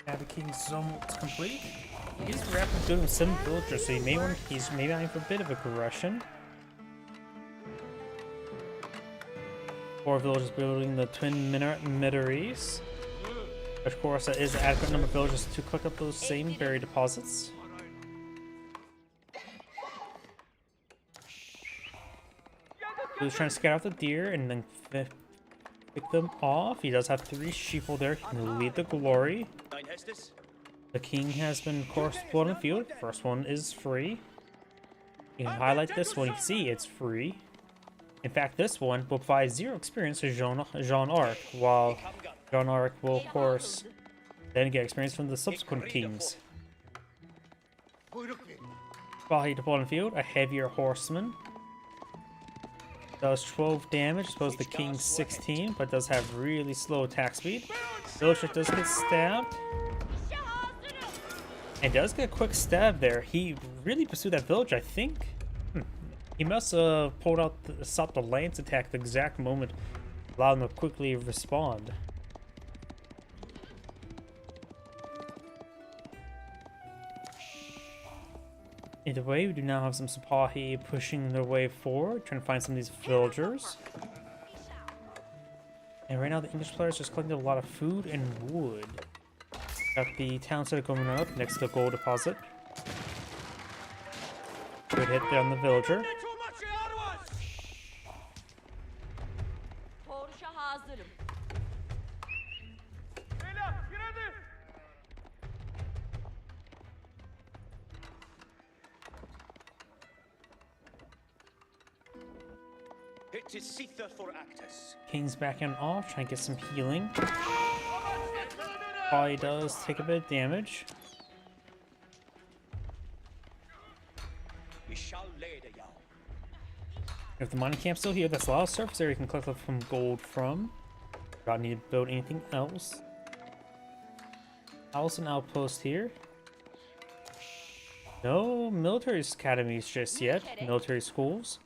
Abbey King's almost complete. He's rapidly doing some villagers, so he's maybe eyeing for a bit of aggression. 4 villagers building the twin minaries. Of course, that is an adequate number of villagers to collect up those same berry deposits. He's trying to scout out the deer and then pick them off. He does have 3 sheeple there. He can lead the glory. The king has been, of course, put on the field. First one is free. You can highlight this one. You can see it's free. In fact, this one will provide 0 experience to Jean Arc, while Jean Arc will, of course, then get experience from the subsequent kings. While he deployed on the field, a heavier horseman. Does 12 damage, as opposed to the king's 16, but does have really slow attack speed. Villager does get stabbed. And does get a quick stab there. He really pursued that villager, I think. He must have stopped the lance attack at the exact moment, allowing him to quickly respond. Either way, we do now have some Sipahi pushing their way forward, trying to find some of these villagers. And right now the English players just collecting a lot of food and wood. Got the town center going up next to the gold deposit. Good hit there on the villager. King's backing off, trying to get some healing. Probably does take a bit of damage. If the mining camp's still here, that's a lot of surface area you can collect up from gold from. Don't need to build anything else. House and outpost here. No military academies just yet. Military schools.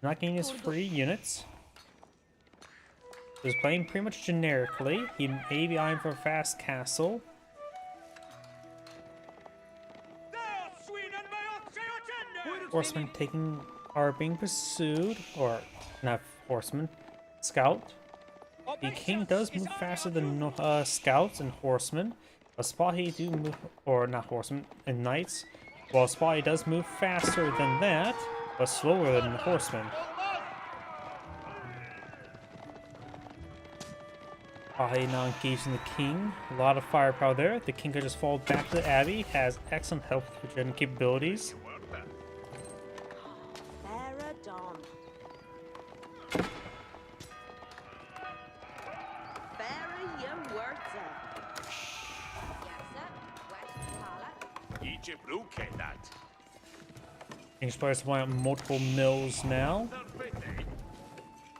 Not getting his free units. He's playing pretty much generically. He may be eyeing for a fast castle. Horsemen are being pursued, or not horsemen, scout. The king does move faster than scouts and horsemen. But Sipahi do move, or not horsemen, and knights. While Sipahi does move faster than that, but slower than the horsemen. Sipahi now engaging the king. A lot of firepower there. The king could just fall back to the abbey. Has excellent health regen capabilities. English players want multiple mills now,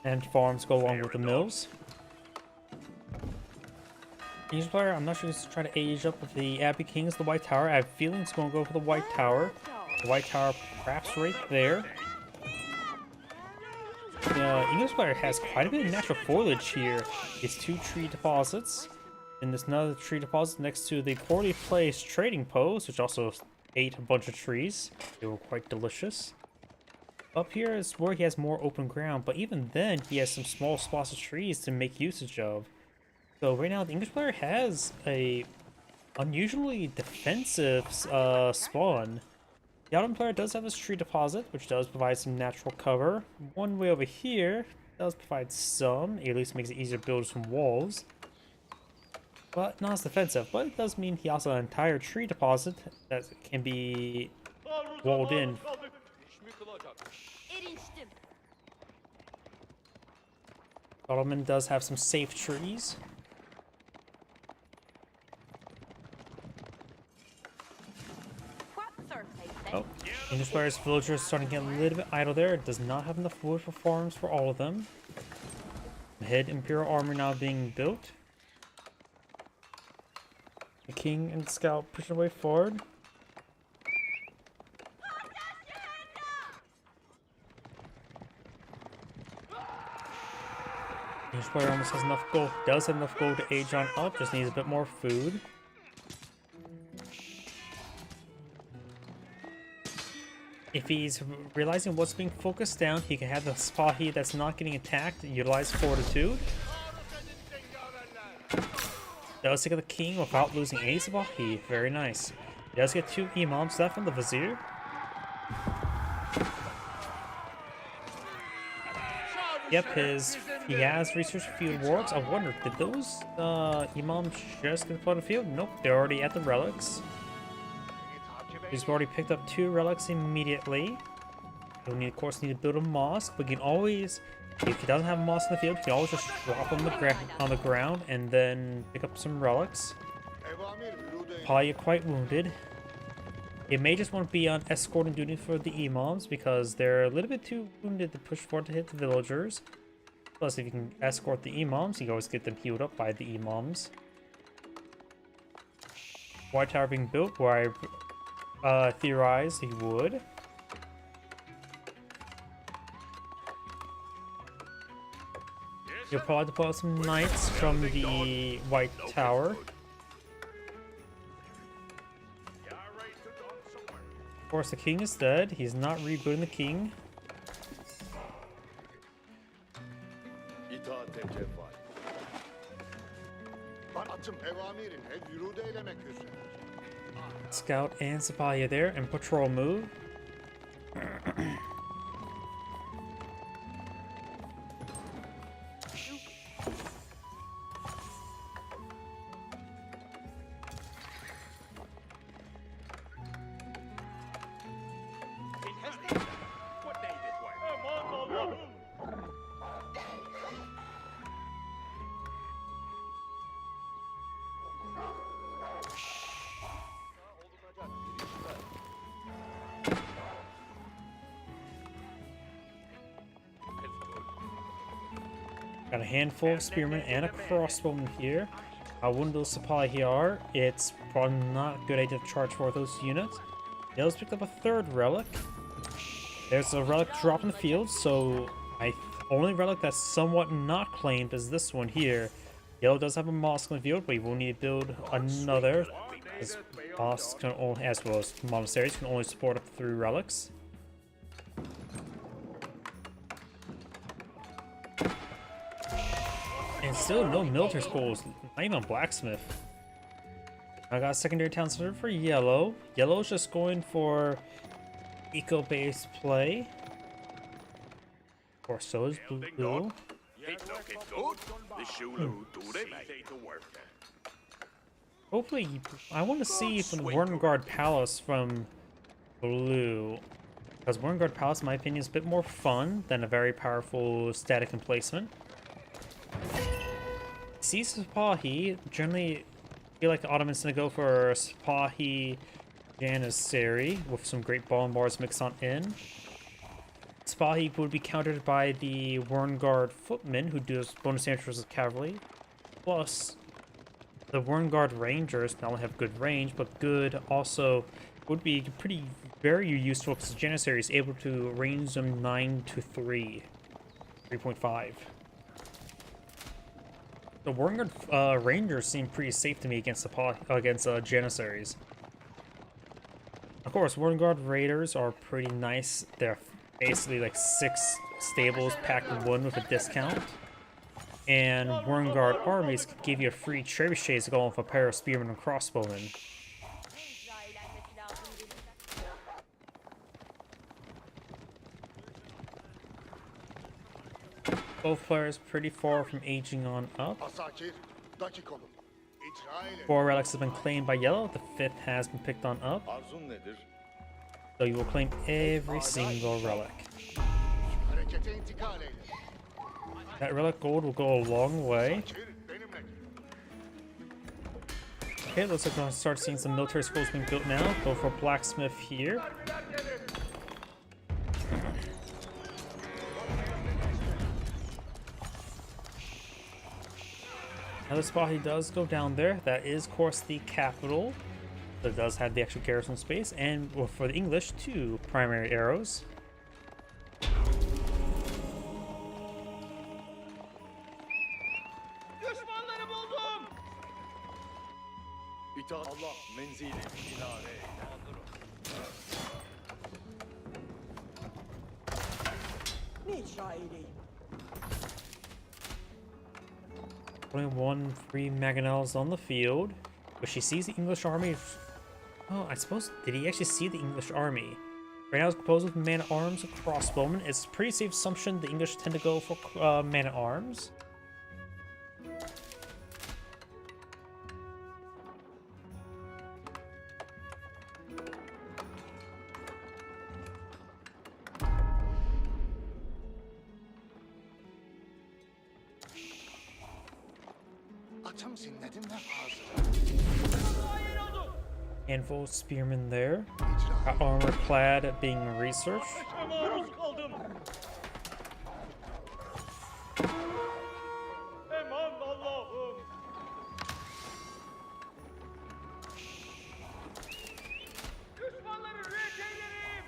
and farms go along with the mills. English player, I'm not sure he's trying to age up with the Abbey Kings, the White Tower. I have a feeling it's going to go for the White Tower. The White Tower perhaps right there. The English player has quite a bit of natural foliage here. It's 2 tree deposits, and there's another tree deposit next to the poorly placed trading post, which also ate a bunch of trees. They were quite delicious. Up here is where he has more open ground, but even then, he has some small spots of trees to make usage of. So right now, the English player has a unusually defensive spawn. The Ottoman player does have this tree deposit, which does provide some natural cover. One way over here does provide some, at least makes it easier to build some walls. But not as defensive, but it does mean he also has an entire tree deposit that can be walled in. Ottoman does have some safe trees. Oh, English player's villager is starting to get a little bit idle there. It does not have enough wood for farms for all of them. Head Imperial armor now being built. The king and scout pushing away forward. English player almost has enough gold. Does have enough gold to age on up. Just needs a bit more food. If he's realizing what's being focused down, he can have the Sipahi that's not getting attacked utilize Fortitude. Does take out the king without losing any Sipahi. Very nice. He does get 2 imams left from the vizier. Yep, he has research field wards. I wonder, did those imams just get put on the field? Nope, they're already at the relics. He's already picked up 2 relics immediately. He'll need, of course, need to build a mosque, but you can always, if he doesn't have a mosque in the field, you can always just drop him on the ground and then pick up some relics. Probably quite wounded. It may just want to be on escorting duty for the imams because they're a little bit too wounded to push forward to hit the villagers. Plus, if you can escort the imams, you can always get them healed up by the imams. White Tower being built where I theorized he would. You'll probably deploy some knights from the White Tower. Of course, the king is dead. He's not rebooting the king. Scout and Sipahi are there, and patrol move. Got a handful of spearmen and a crossbowman here. How wounded those Sipahi are, it's probably not a good idea to charge for those units. Yellow's picked up a 3rd relic. There's a relic drop in the field, so only relic that's somewhat not claimed is this one here. Yellow does have a mosque in the field, but he will need to build another. As mosques can only, as well as monasteries, can only support up to 3 relics. And still no military schools, not even a blacksmith. I got a secondary town center for Yellow. Yellow's just going for eco-based play. Or so is Blue. Hopefully, I want to see from the Warngard Palace from Blue. Because Warngard Palace, in my opinion, is a bit more fun than a very powerful static emplacement. See Sipahi, generally feel like the Ottomans gonna go for Sipahi Janissary with some great bombars mixed on in. Sipahi would be countered by the Warngard Footmen, who do bonus damage versus cavalry. Plus, the Warngard Rangers not only have good range, but good also would be pretty very useful because the Janissary is able to range them 9 to 3, 3.5. The Warngard Rangers seem pretty safe to me against Janissaries. Of course, Warngard Raiders are pretty nice. They're basically like 6 stables packed in one with a discount. And Wormguard armies could give you a free trebuchet to go with a pair of spearmen and crossbowmen. Both players pretty far from aging on up. Asakir, dakik olun. İcra ile. 4 relics have been claimed by yellow, the 5th has been picked on up. Arzun nedir? So you will claim every single relic. Harekete intikal eyle. That relic gold will go a long way. Asakir, benimle. Okay, looks like we're gonna start seeing some military schools being built now. Go for blacksmith here. Another spot he does go down there. That is, of course, the capital. So it does have the extra garrison space, and well, for the English, 2 primary arrows. Düşmanları buldum. İtaat Allah menzili ilare eyle. Ne icra eyleyim? Only 1 free mangonels on the field, but she sees the English army. Oh, I suppose, did he actually see the English army? Right now it's composed of man-at-arms and crossbowmen. It's a pretty safe assumption the English tend to go for man-at-arms. Atım zinledim ve hazır. Handful of spearmen there. İcra. Armor clad being researched. Maruz kaldım. Eman Allah'ım. Düşmanları ret eylerim.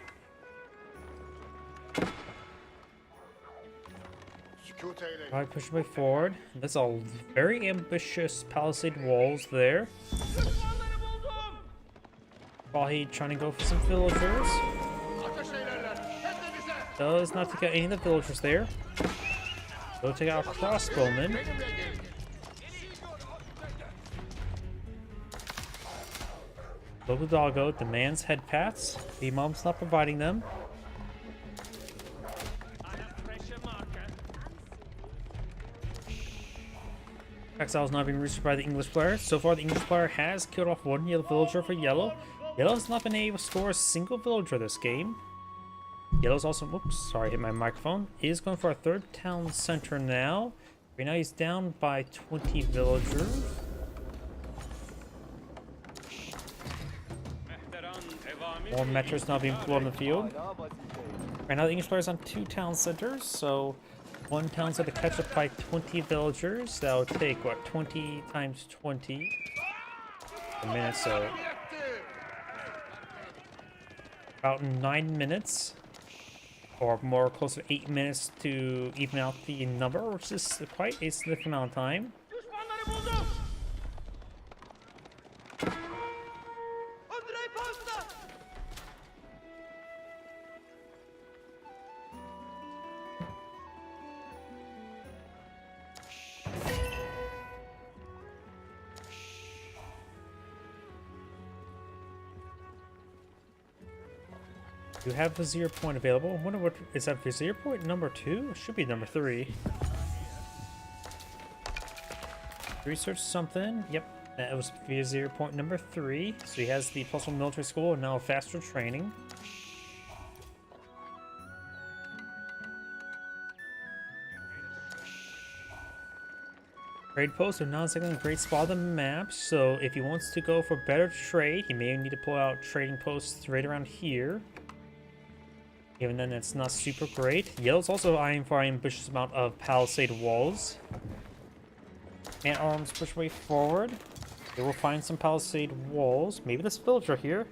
Sükût eyle. Alright, push my forward. There's a very ambitious palisade walls there. Düşmanları buldum. While he trying to go for some villagers. Ateş eylerler. Kendinize. Does not take out any of the villagers there. Go take out crossbowmen. Benimle gelin. Local doggo demands head paths. The mom's not providing them. Exile is not being reached by the English player. So far, the English player has killed off 1 yellow villager for yellow. Yellow has not been able to score a single villager this game. Yellow's also, oops, sorry, hit my microphone. Is going for a 3rd town center now. Right now, he's down by 20 villagers. More metros now being pulled on the field. Right now, the English player's on 2 town centers, so 1 town center to catch up by 20 villagers. That'll take, what, 20 times 20 minutes, so about 9 minutes, or more close to 8 minutes to even out the number, which is quite a significant amount of time. Düşmanları buldum. Andrei Pazda. You have Vizier Point available. I wonder what is that Vizier Point number 2? It should be number 3. Research something. Yep, that was Vizier Point number 3. So he has the +1 military school and now faster training. Trade posts are not exactly a great spot on the map, so if he wants to go for better trade, he may need to pull out trading posts right around here. Even then, it's not super great. Yellow's also eyeing for an ambitious amount of palisade walls. Man-at-arms push way forward. They will find some palisade walls. Maybe this villager here.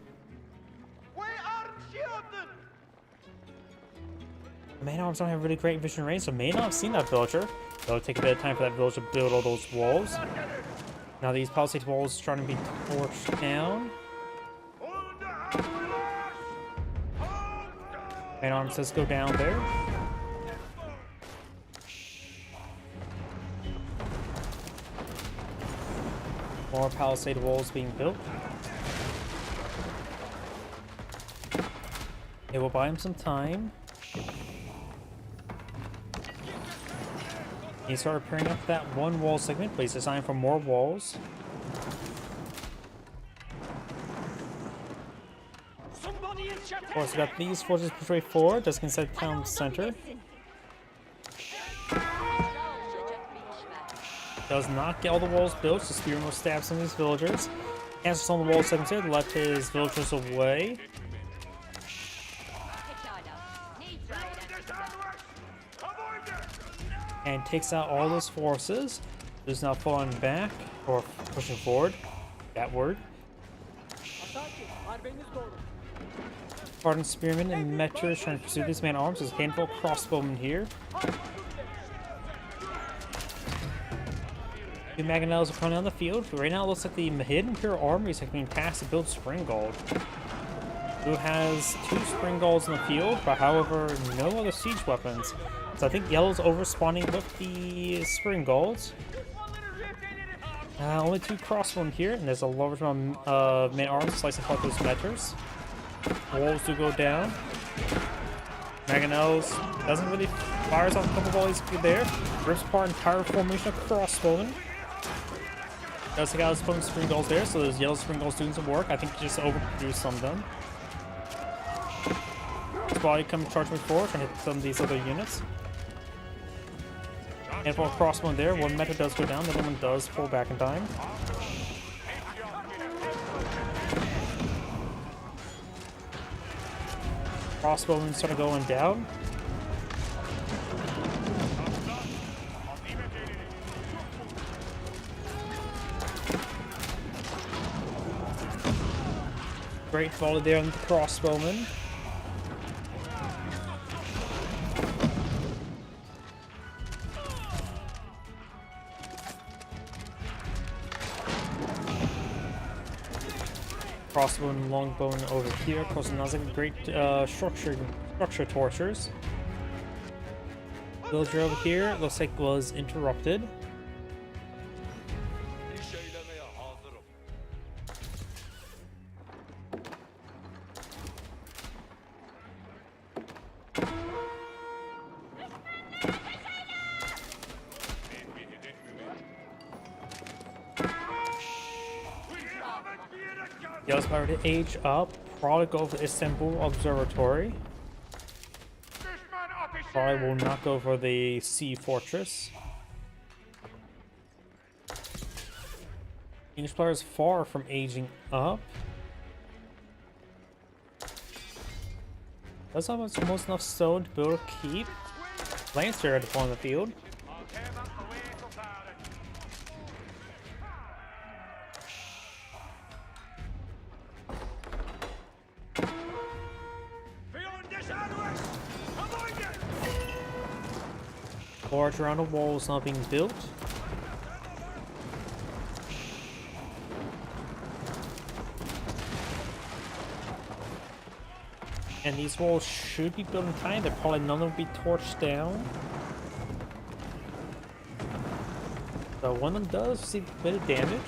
Man-at-arms don't have really great vision range, so may not have seen that villager. It'll take a bit of time for that villager to build all those walls. Now these palisade walls are starting to be torched down. Man arms does go down there. More palisade walls being built. It will buy him some time. He started repairing up that one wall segment, but he's designed for more walls. Somebody in Japan. Of course, we got these forces pushed forward, just inside town center. Does not get all the walls built, so Spearman will stab some of these villagers. Cancels on the wall segments here, left his villagers away. And takes out all those forces. Who's now falling back, or pushing forward. That word. Pardon Spearman and Metro is trying to pursue these man-arms. There's a handful of crossbowmen here. The Mangonels are coming on the field. Right now it looks like the hidden Imperial Army is being tasked to build Springald. Who has 2 Springalds in the field, but however, no other siege weapons. So I think Yellow's over-spawning with the Springalds. Only 2 crossbowmen here, and there's a large amount of man-arms slicing apart those measures. Walls do go down. Mangonels doesn't really fires off a couple volleys there. Rips apart entire formation of crossbowmen. Does take out his opponent's Springalds there, so those yellow Springalds doing some work. I think he just overproduced some of them. His body comes charging forward, trying to hit some of these other units. And for a crossbow there, one meta does go down, the other one does fall back in time. Crossbowmen start going down. Great volley there on the crossbowman. Crossbow and longbowman over here. Of course, another great structure tortures. Villager over here looks like was interrupted. Yellow's power to age up. Probably go for the Istanbul Observatory. Probably will not go for the Sea Fortress. English player is far from aging up. Does have almost enough stone to build a keep. Lancer at the point of the field. Large round of walls not being built. And these walls should be built in time. They're probably none of them will be torched down. So one of them does receive a bit of damage.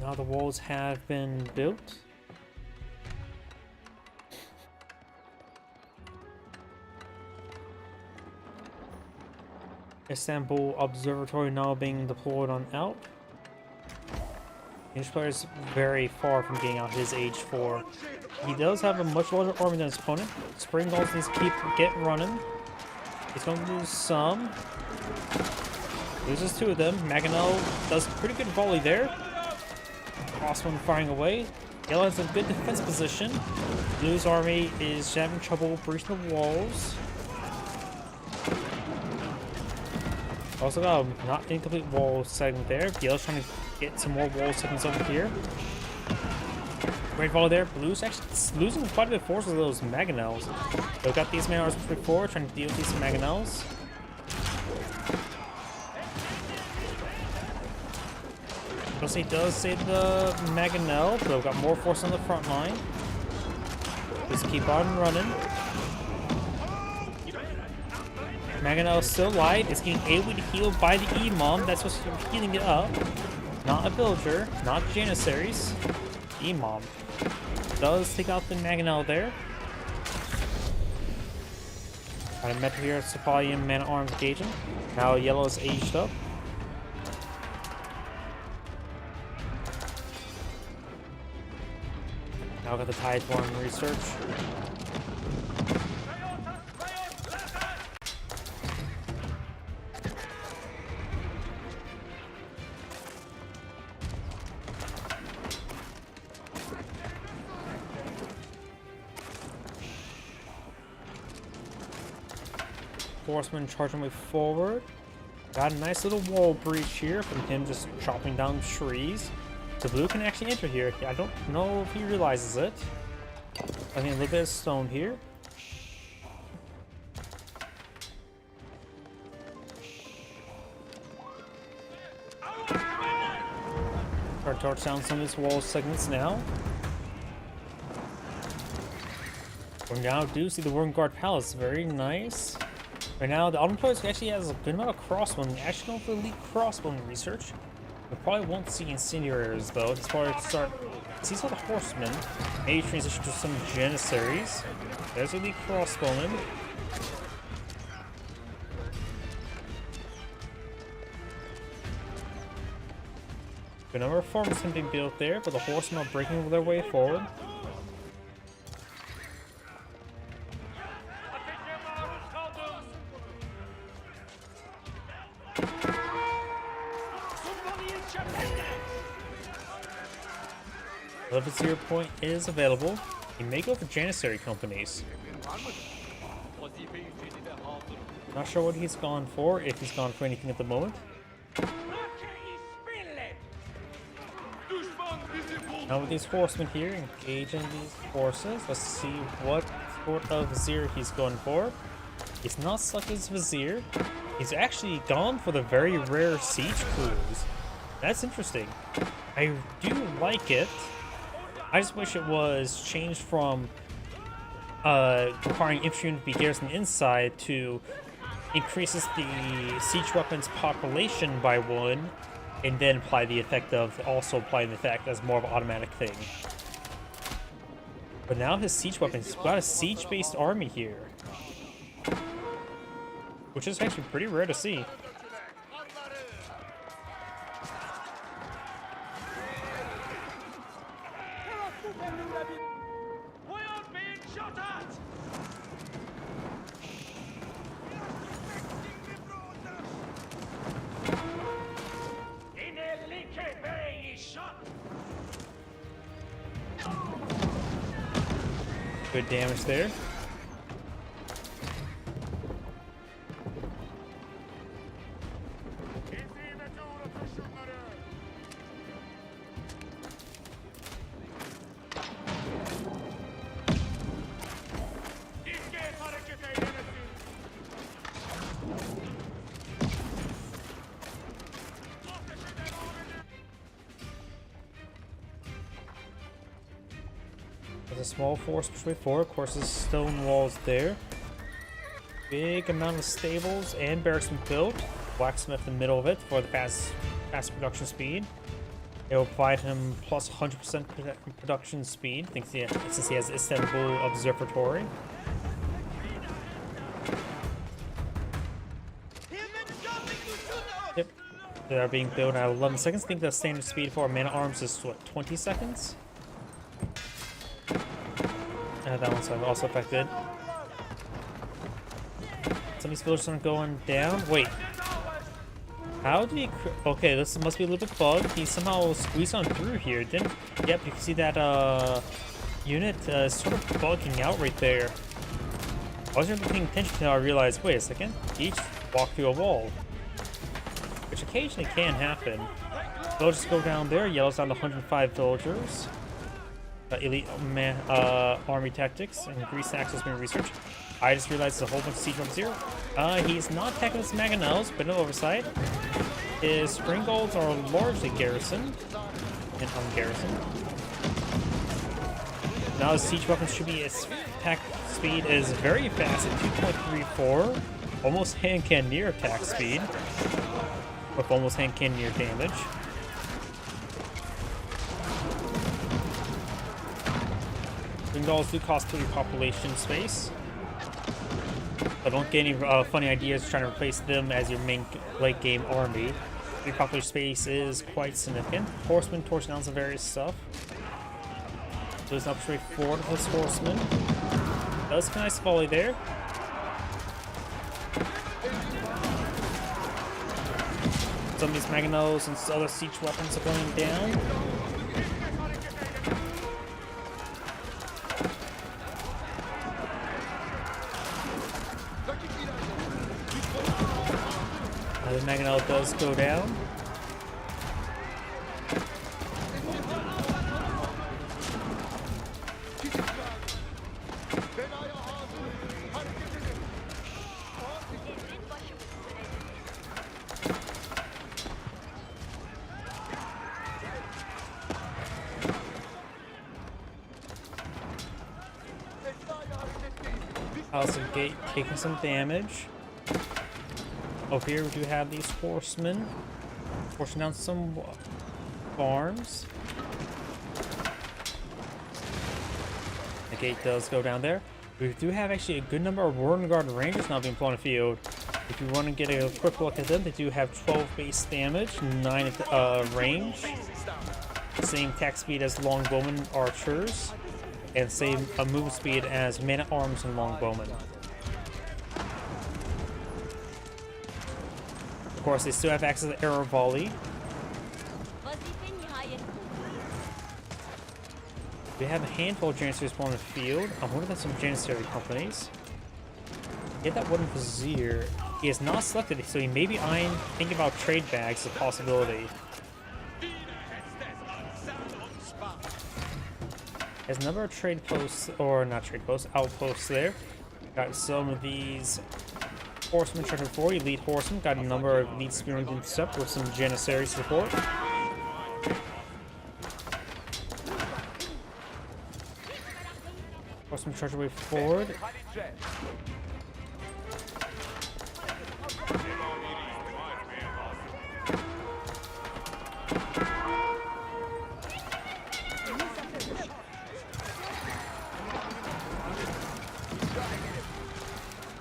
Now the walls have been built. Istanbul Observatory now being deployed on out. Each player is very far from getting out his age 4. He does have a much larger army than his opponent. Springald needs to get running. He's going to lose some. Loses 2 of them. Mangonel does a pretty good volley there. Crossbowman firing away. Yellow has a good defense position. Blue's army is having trouble breaching the walls. Also got a not incomplete wall segment there. Yellow's trying to get some more wall segments over here. Great volley there. Blue's actually losing quite a bit of force with those Mangonels. They've got these man-arms before, trying to deal with these Mangonels. Chelsea does save the Mangonel, so we've got more force on the front line. Just keep on running. Mangonel is still light. It's getting able to heal by the Emom. That's what's healing it up. Not a villager, not Janissaries. Emom does take out the Mangonel there. Got a Metal here, Cephalian Man at Arms engaging. Now yellow is aged up. Now got the Tideborn research. Horseman charging way forward. Got a nice little wall breach here from him just chopping down trees. So blue can actually enter here. I don't know if he realizes it. I think a little bit of stone here. Try to torch down some of these wall segments now. We now do see the Wormguard Palace. Very nice. Right now, the Autumn Players actually has a good amount of crossbowing. Actually going for elite crossbowing research. We probably won't see Incendiaries though. He's probably start. Sees all the Horsemen. Maybe transition to some Janissaries. There's elite crossbowmen. Good number of farms have been built there, but the Horsemen are breaking their way forward. The Vizier point is available. You may go for Janissary companies. Not sure what he's gone for, if he's gone for anything at the moment. Now with these horsemen here, engaging these forces, let's see what sort of Vizier he's going for. He's not stuck his Vizier. He's actually gone for the very rare Siege Crews. That's interesting. I do like it. I just wish it was changed from requiring infantry to be garrisoned inside to increases the siege weapons population by 1, and then apply the effect of also applying the effect as more of an automatic thing. But now his siege weapons, he's got a siege-based army here, which is actually pretty rare to see. We are being shot at! In a leaky bay shot! Good damage there. There's a small force push way forward. Of course, there's stone walls there. Big amount of stables and barracks been built. Blacksmith in the middle of it for the fast production speed. It will provide him plus 100% production speed, since he has Istanbul Observatory. Yep, they are being built at 11 seconds. I think the standard speed for man-at-arms is what, 20 seconds? That one's also affected. Some of these villagers are going down. Wait. How did he... Okay, this must be a little bit bugged. He somehow squeezed on through here, didn't... Yep, you can see that unit sort of bugging out right there. I wasn't really paying attention until I realized, wait a second, he each walked through a wall. Which occasionally can happen. Villagers go down there, yellow's down to 105 villagers. Elite army tactics and Grease Axe has been researched. I just realized there's a whole bunch of siege weapons here. He's not attacking with Mangonels, but no oversight. is Springolds are largely garrisoned and ungarrisoned. Now the siege weapons should be its attack speed is very fast at 2.34, almost hand cannoneer attack speed, with almost hand cannoneer damage. Springolds do cost 3 population space. But don't get any funny ideas trying to replace them as your main late game army. 3 population space is quite significant. Horsemen torch down some various stuff. There's an upgrade forward of this horseman. Does a nice volley there. Some of these Maganos and other siege weapons are going down. The Magano does go down. House of Gate taking some damage. Over here we do have these horsemen forcing down some farms. The gate does go down there. We do have actually a good number of Warden Guard Rangers now being flown in the field. If you want to get a quick look at them, they do have 12 base damage, 9 range, same attack speed as Longbowmen Archers, and same move speed as Man-at-Arms and Longbowmen. Of course, they still have access to arrow volley. We have a handful of Janissaries spawn in the field. I wonder if that's some Janissary companies. Get that wooden Vizier. He is not selected, so he may be thinking about trade bags as a possibility. There's a number of trade posts, or not trade posts, outposts there. Got some of these Horseman Charger 4, Elite Horseman. Got a number of Elite Spearmen and stuff with some Janissary support. Horseman Charger way forward.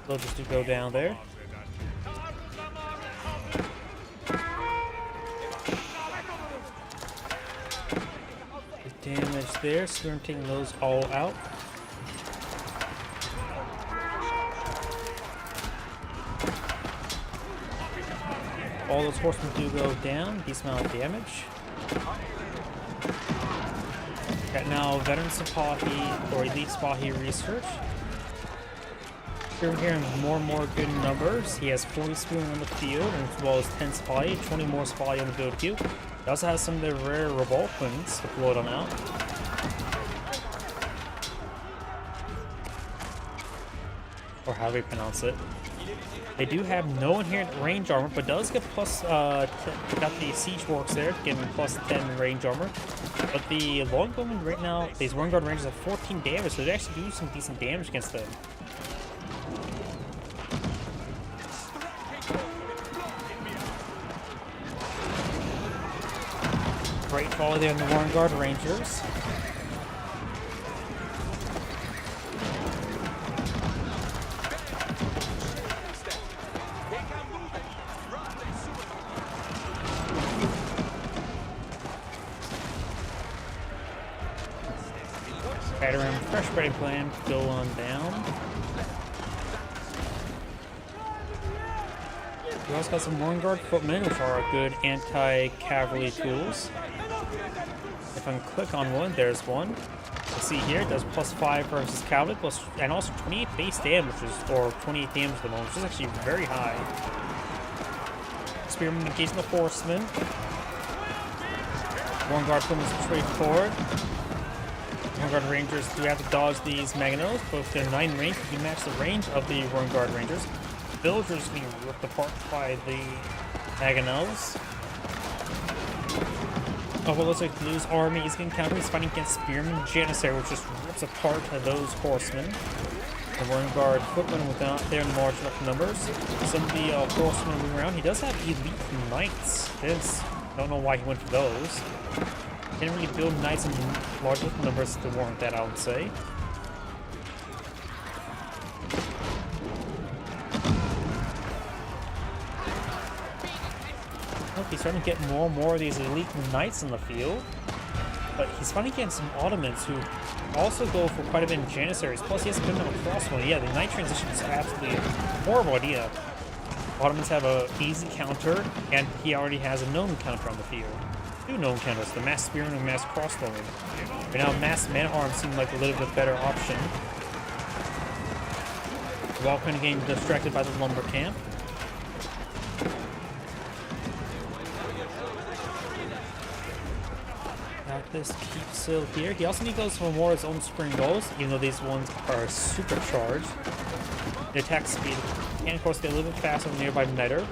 Soldiers to go down there. The damage there, so we're taking those all out. All those horsemen do go down, decent amount of damage. Got now Veteran Sipahi or Elite Sipahi research. We're hearing more and more good numbers. He has 40 Spearmen on the field, as well as 10 Sipahi, 20 more Sipahi on the build queue. He also has some of the rare Revoltments to float on out. Or how do we pronounce it? They do have no inherent range armor, but does get plus, got the Siege Works there, giving plus 10 range armor. But the Longbowmen right now, these Vanguard Rangers have 14 damage, so they actually do some decent damage against them. Great follow there on the Vanguard Rangers. Veteran fresh spreading plan, go on down. We also got some Vanguard Footmen, which are good anti-cavalry tools. If I can click on one, there's one. Let's see here, it does plus 5 versus cavalry, and also 28 base damage, or 28 damage at the moment, which is actually very high. Spearman engaging the horsemen. Vanguard Footmen straight forward. Vanguard Rangers do have to dodge these Maganos, but with their 9 range, you match the range of the Vanguard Rangers. The villagers being ripped apart by the Paganels. Oh, well, looks like Blue's army is getting countered. He's fighting against Spearman Janissary, which just rips apart those horsemen. The Vanguard footmen without there in large enough numbers. Some of the horsemen moving around. He does have elite knights. Don't know why he went for those. Didn't really build knights in large enough numbers to warrant that, I would say. He's starting to get more and more of these elite knights in the field, but he's fighting against some Ottomans who also go for quite a bit in Janissaries. Plus, he has a good amount of crossbow. Yeah, the knight transition is absolutely a horrible idea. Ottomans have a easy counter, and he already has a known counter on the field. Two known counters: the mass spearman and mass crossbowman. Right now, mass man-at-arms seem like a little bit better option. We're all kind of getting distracted by the lumber camp. This keep still here. He also needs those for more of his own spring goals, even though these ones are supercharged. The attack speed can, of course, get a little bit faster than nearby Niter.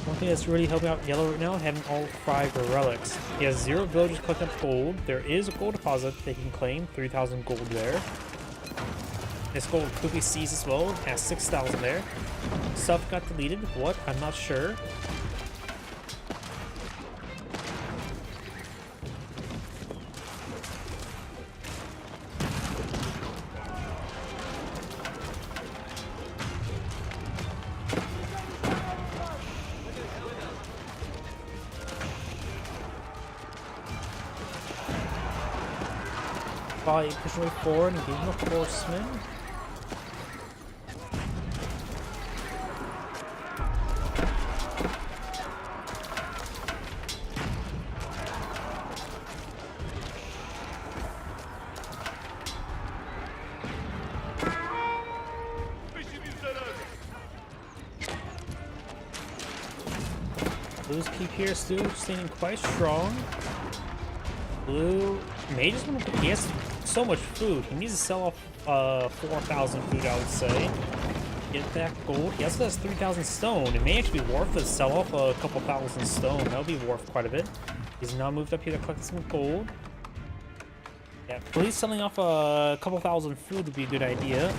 One thing that's really helping out Yellow right now, having all 5 relics. He has 0 villagers collecting up gold. There is a gold deposit they can claim, 3,000 gold there. This gold quickly sees as well, has 6,000 there. Stuff got deleted. What? I'm not sure. Probably push way forward and give him a horseman. Blue's keep here still standing quite strong. Blue may just want to. He has so much food. He needs to sell off 4,000 food, I would say. Get that gold. He also has 3,000 stone. It may actually be worth to sell off a couple thousand stone. That would be worth quite a bit. He's now moved up here to collect some gold. Yeah, please selling off a couple thousand food would be a good idea.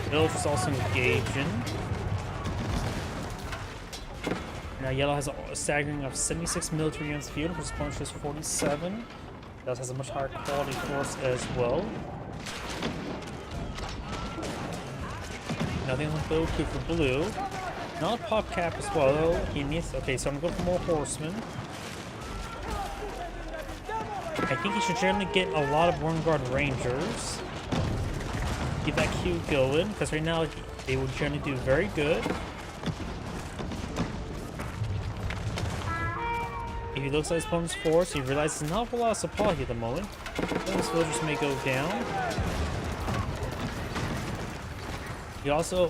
Village is also engaging. Now Yellow has a staggering of 76 military units field, which opponent just 47. Does has a much higher quality force as well. Nothing on the build coup for Blue. Not a pop cap as well. He needs. Okay, so I'm gonna go for more horsemen. I think he should generally get a lot of Vanguard Rangers. Keep that queue going, because right now they would generally do very good. If he looks at his opponent's force, he realizes there's not a lot of supply here at the moment. Those villagers may go down. He also,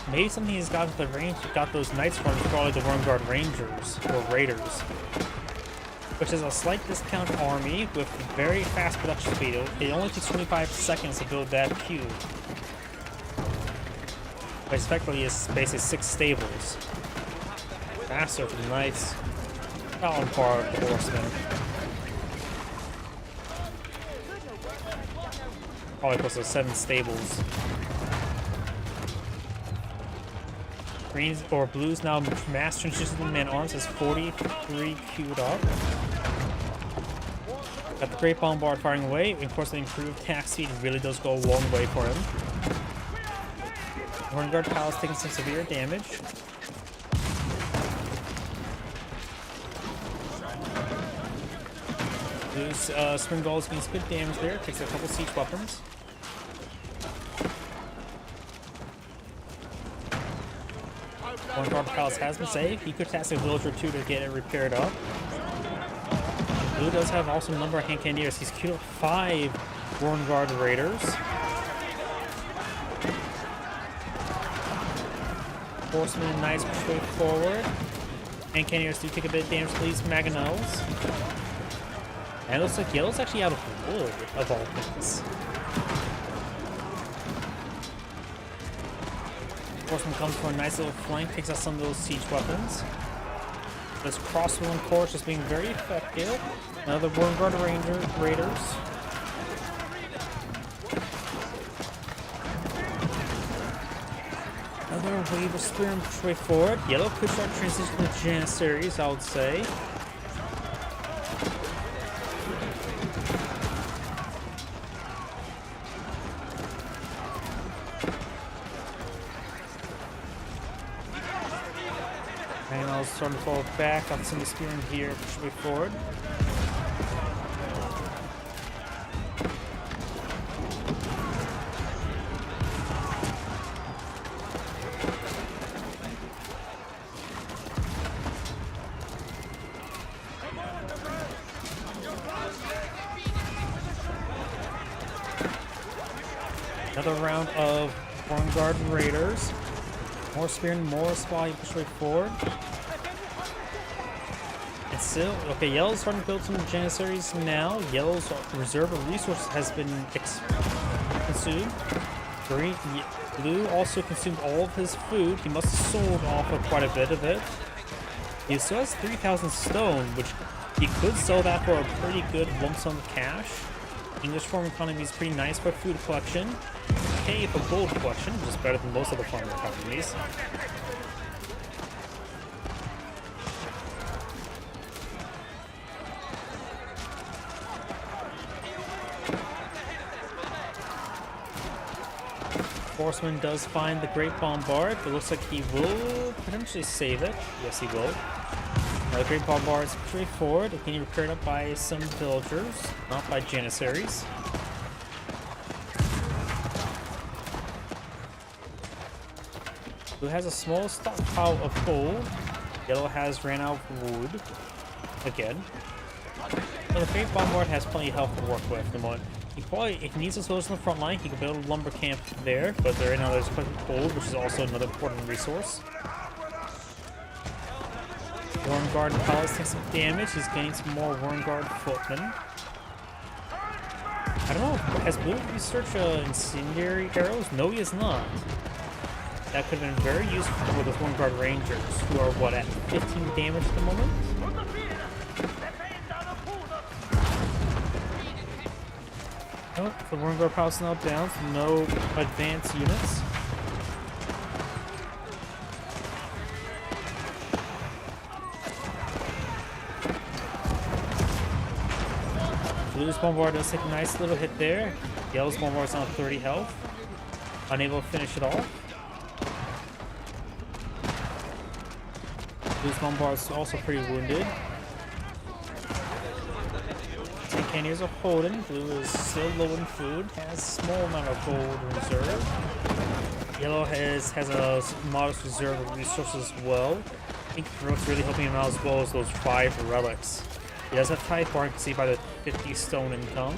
maybe something he's got with the range, he got those knights from is probably the Vanguard Rangers, or Raiders. Which is a slight discount army with very fast production speed. It only takes 25 seconds to build that queue. But effectively is basically 6 stables. Faster for the knights. Not on par with the horsemen. Probably close to 7 stables. Greens or blues now mass transition to man-arms has 43 queued up. Got the Great Bombard firing away. Of course, the improved attack speed really does go a long way for him. Vanguard Palace taking some severe damage. Blue's Spring Gull is getting some good damage there. Takes a couple siege weapons. Vanguard Palace has been saved. He could task a village or 2 to get it repaired up. Blue does have also a number of hand cannoneers. He's queued up 5 Vanguard Raiders. Horseman, nice push forward. And Cannoneers do take a bit of damage to these Mangonels. And it looks like Yellow's actually out of wood, of all things. Horseman comes for a nice little flank, takes out some of those siege weapons. This crossbow and course just being very effective. Another Wormguard Raiders. Another wave of Spearmen push way forward. Yellow push out transition to Janissaries, I would say. And I'll start to fall back off some of the Spearmen here, push way forward. Another round of Wormguard Raiders. More Spearmen, more Spy, push way forward. It's still, okay, Yellow's starting to build some Janissaries now. Yellow's reserve of resources has been consumed. Blue also consumed all of his food. He must have sold off of quite a bit of it. He still has 3,000 stone, which he could sell that for a pretty good lump sum of cash. English farm economy is pretty nice for food collection. Okay for gold collection, which is better than most of the farm economies. Horseman does find the Great Bombard, but looks like he will potentially save it. Yes, he will. The Great Bombard is straightforward. It can be repaired up by some villagers, not by Janissaries. Blue has a small stockpile of gold. Yellow has ran out of wood. Again. Well, the Great Bombard has plenty of health to work with at the moment. He probably, if he needs to soldiers on the front line, he can build a lumber camp there, but right now there's plenty of gold, which is also another important resource. Wormguard Palace takes some damage. He's getting some more Wormguard footmen. I don't know, has Blue researched incendiary arrows? No, he has not. That could have been very useful for those Wormguard Rangers, who are, what, at 15 damage at the moment? Oh, the Wormguard Palace now down, so no advanced units. Blue's Bombard does take a nice little hit there. Yellow's Bombard's on 30 health. Unable to finish it off. Blue's Bombard's also pretty wounded. Cannoneers are holding. Blue is still low in food, has a small amount of gold reserve. Yellow has a modest reserve of resources as well. I think what's really helping him out as well is those 5 relics. He does have Tithe Bar, you can see by the 50 stone income.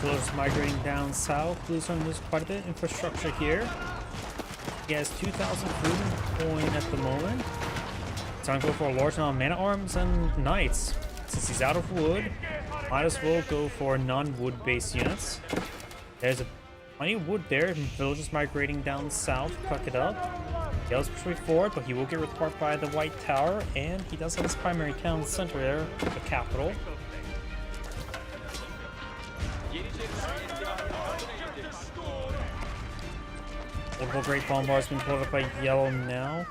Blue's migrating down south. Blue's going to lose quite a bit of infrastructure here. He has 2,000 food coin at the moment. He's going to go for a large amount of mana arms and knights. Since he's out of wood, might as well go for non-wood based units. There's plenty of wood there. Villagers migrating down south, pluck it up. Yellow's pushing forward, but he will get report by the White Tower, and he does have his primary town center there, the capital. Multiple Great Bombards been pulled up by Yellow now.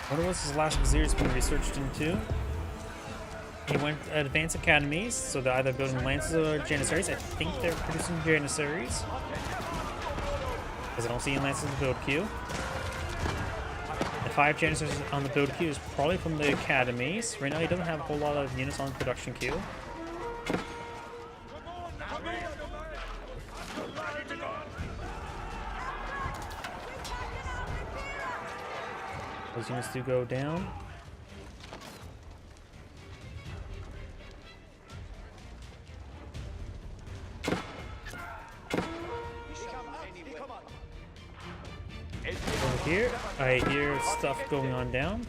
What was his last Vizier has been researched into? He went Advanced Academies, so they're either building Lances or Janissaries. I think they're producing Janissaries. Because I don't see any lances in the build queue. The 5 Janissaries on the build queue is probably from the academies. Right now he doesn't have a whole lot of units on the production queue. Those units do go down. Over here, I hear stuff going on down.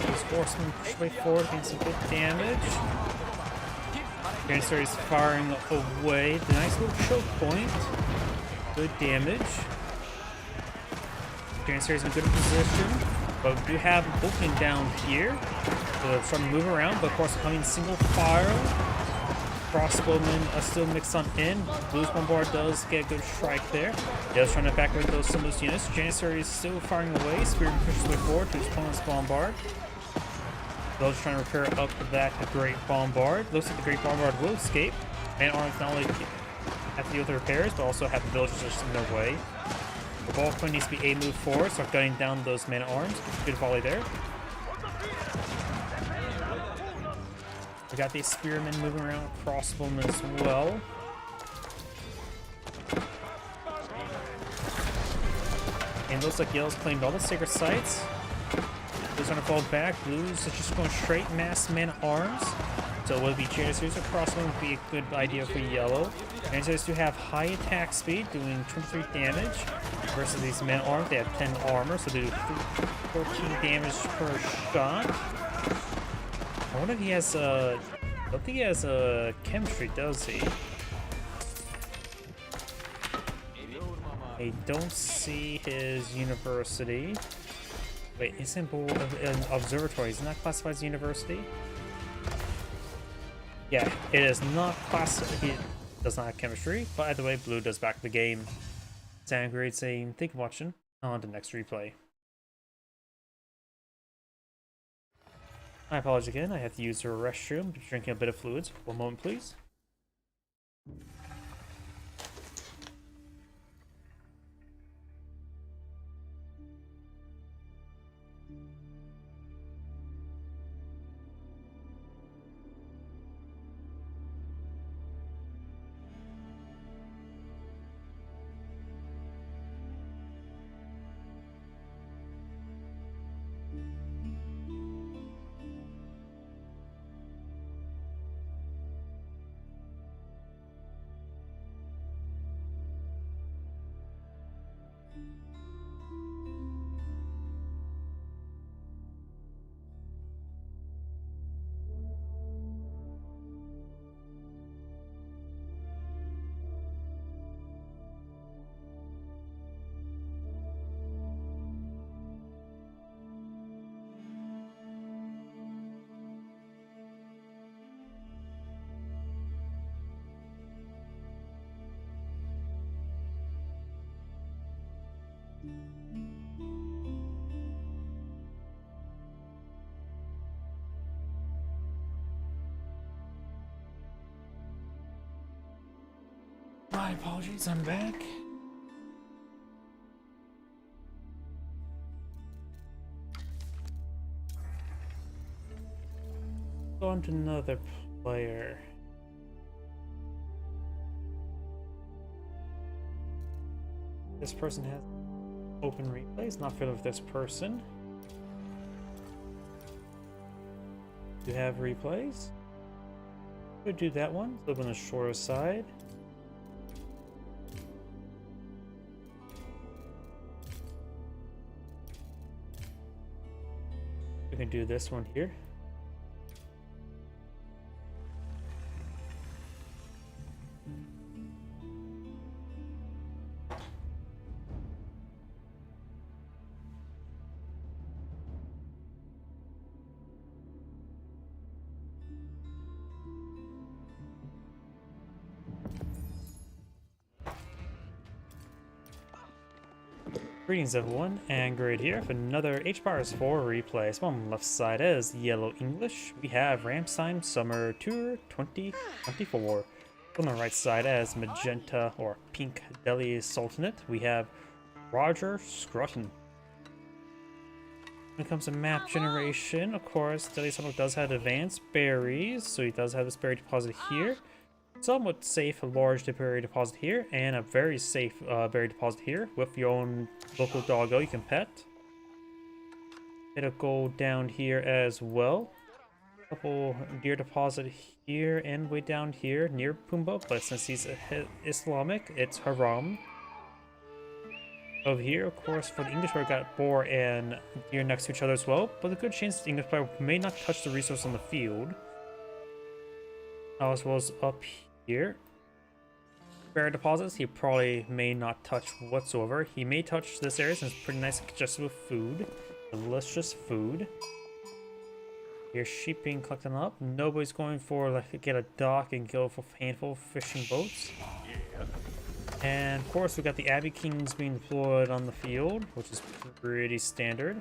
These horsemen push way forward, getting some good damage. Janissaries firing away. The nice little choke point. Good damage. Janissaries in good position. But we do have Vulcan down here. So they're starting to move around, but of course coming single fire. Crossbowmen are still mixed on in. Blues Bombard does get a good strike there. Just trying to back away those some of those units. Janissaries still firing away. Spearman pushes his way forward to his opponent's Bombard. Those trying to repair up that Great Bombard. Looks like the Great Bombard will escape. Man arms not only have to deal with the repairs, but also have the villagers just in their way. The ball point needs to be a move forward, start gutting down those man arms. Good volley there. We got these spearmen moving around, crossbowmen as well. And it looks like Yellow's claimed all the sacred sites. Blues are gonna fall back. Blues are just going straight mass man arms. So it would be Janissaries or crossbowmen would be a good idea for Yellow. Janissaries do have high attack speed, doing 23 damage. Versus these man arms, they have 10 armor, so they do 14 damage per shot. I wonder if he has I don't think he has chemistry, does he? I don't see his university. Wait, isn't an observatory? Is it not classified as a university? Yeah, it is not classified. He does not have chemistry. But either way, Blue does back the game. Sound great saying, thank you for watching. On to the next replay. I apologize again, I have to use the restroom, drinking a bit of fluids. 1 moment, please. My apologies, I'm back. Go on to another player. This person has open replays, not familiar with this person. Do you have replays? Could do that one, live on the shorter side. We can do this one here. Greetings everyone, and Grid here for another H-Bars 4 replay. So on the left side is Yellow English. We have Ramstein Summer Tour 2024. On the right side as Magenta or Pink Delhi Sultanate, we have Roger Scruton. When it comes to map generation, of course, Delhi Sultanate does have advanced berries, so he does have this berry deposit here. Somewhat safe, a large berry deposit here, and a very safe berry deposit here with your own local doggo you can pet. Bit of gold down here as well. Couple deer deposit here and way down here near Pumbaa, but since he's Islamic, it's haram. Over here, of course, for the English player, got boar and deer next to each other as well, but a good chance the English player may not touch the resource on the field. As well as up here. Bear deposits, he probably may not touch whatsoever. He may touch this area since it's pretty nice and congested with food. Delicious food. Here's sheep being collected up. Nobody's going for like get a dock and go for a handful of fishing boats. And of course we got the Abbey Kings being deployed on the field, which is pretty standard.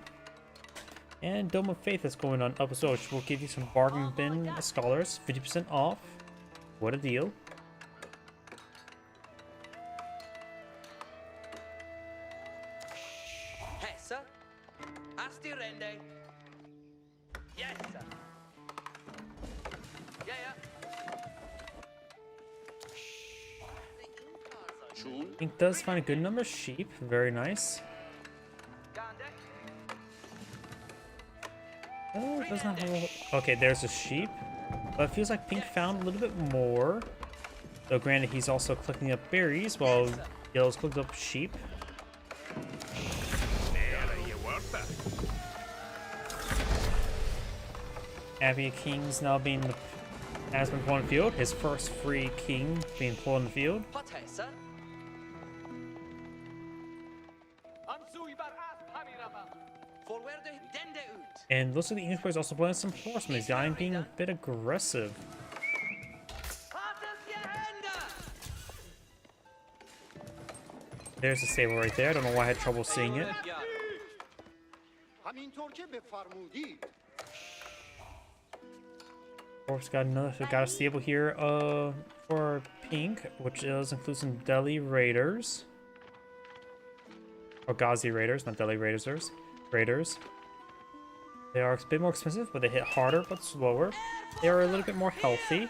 And Dome of Faith is going on up as well, which will give you some bargain bin scholars, 50% off. What a deal. Hey, sir. Asti rende. Yes, sir. Yeah, yeah. Pink does find a good number of sheep, very nice. Oh, it doesn't have a... Okay, there's a sheep. But it feels like Pink found a little bit more. Though granted, he's also collecting up berries while Yellow's collecting up sheep. Abbey King's now being has been put on the field. His first free king being pulled on the field. What, hey, sir? For where the dende ut? And looks like the English player's also playing some horsemen. He's dying being a bit aggressive. There's the stable right there. I don't know why I had trouble seeing it. همینطور که بفرمودید. Of course, got a stable here for Pink, which does include some Delhi Raiders. Or Ghazi Raiders, not Delhi Raiders. They are a bit more expensive, but they hit harder but slower. They are a little bit more healthy.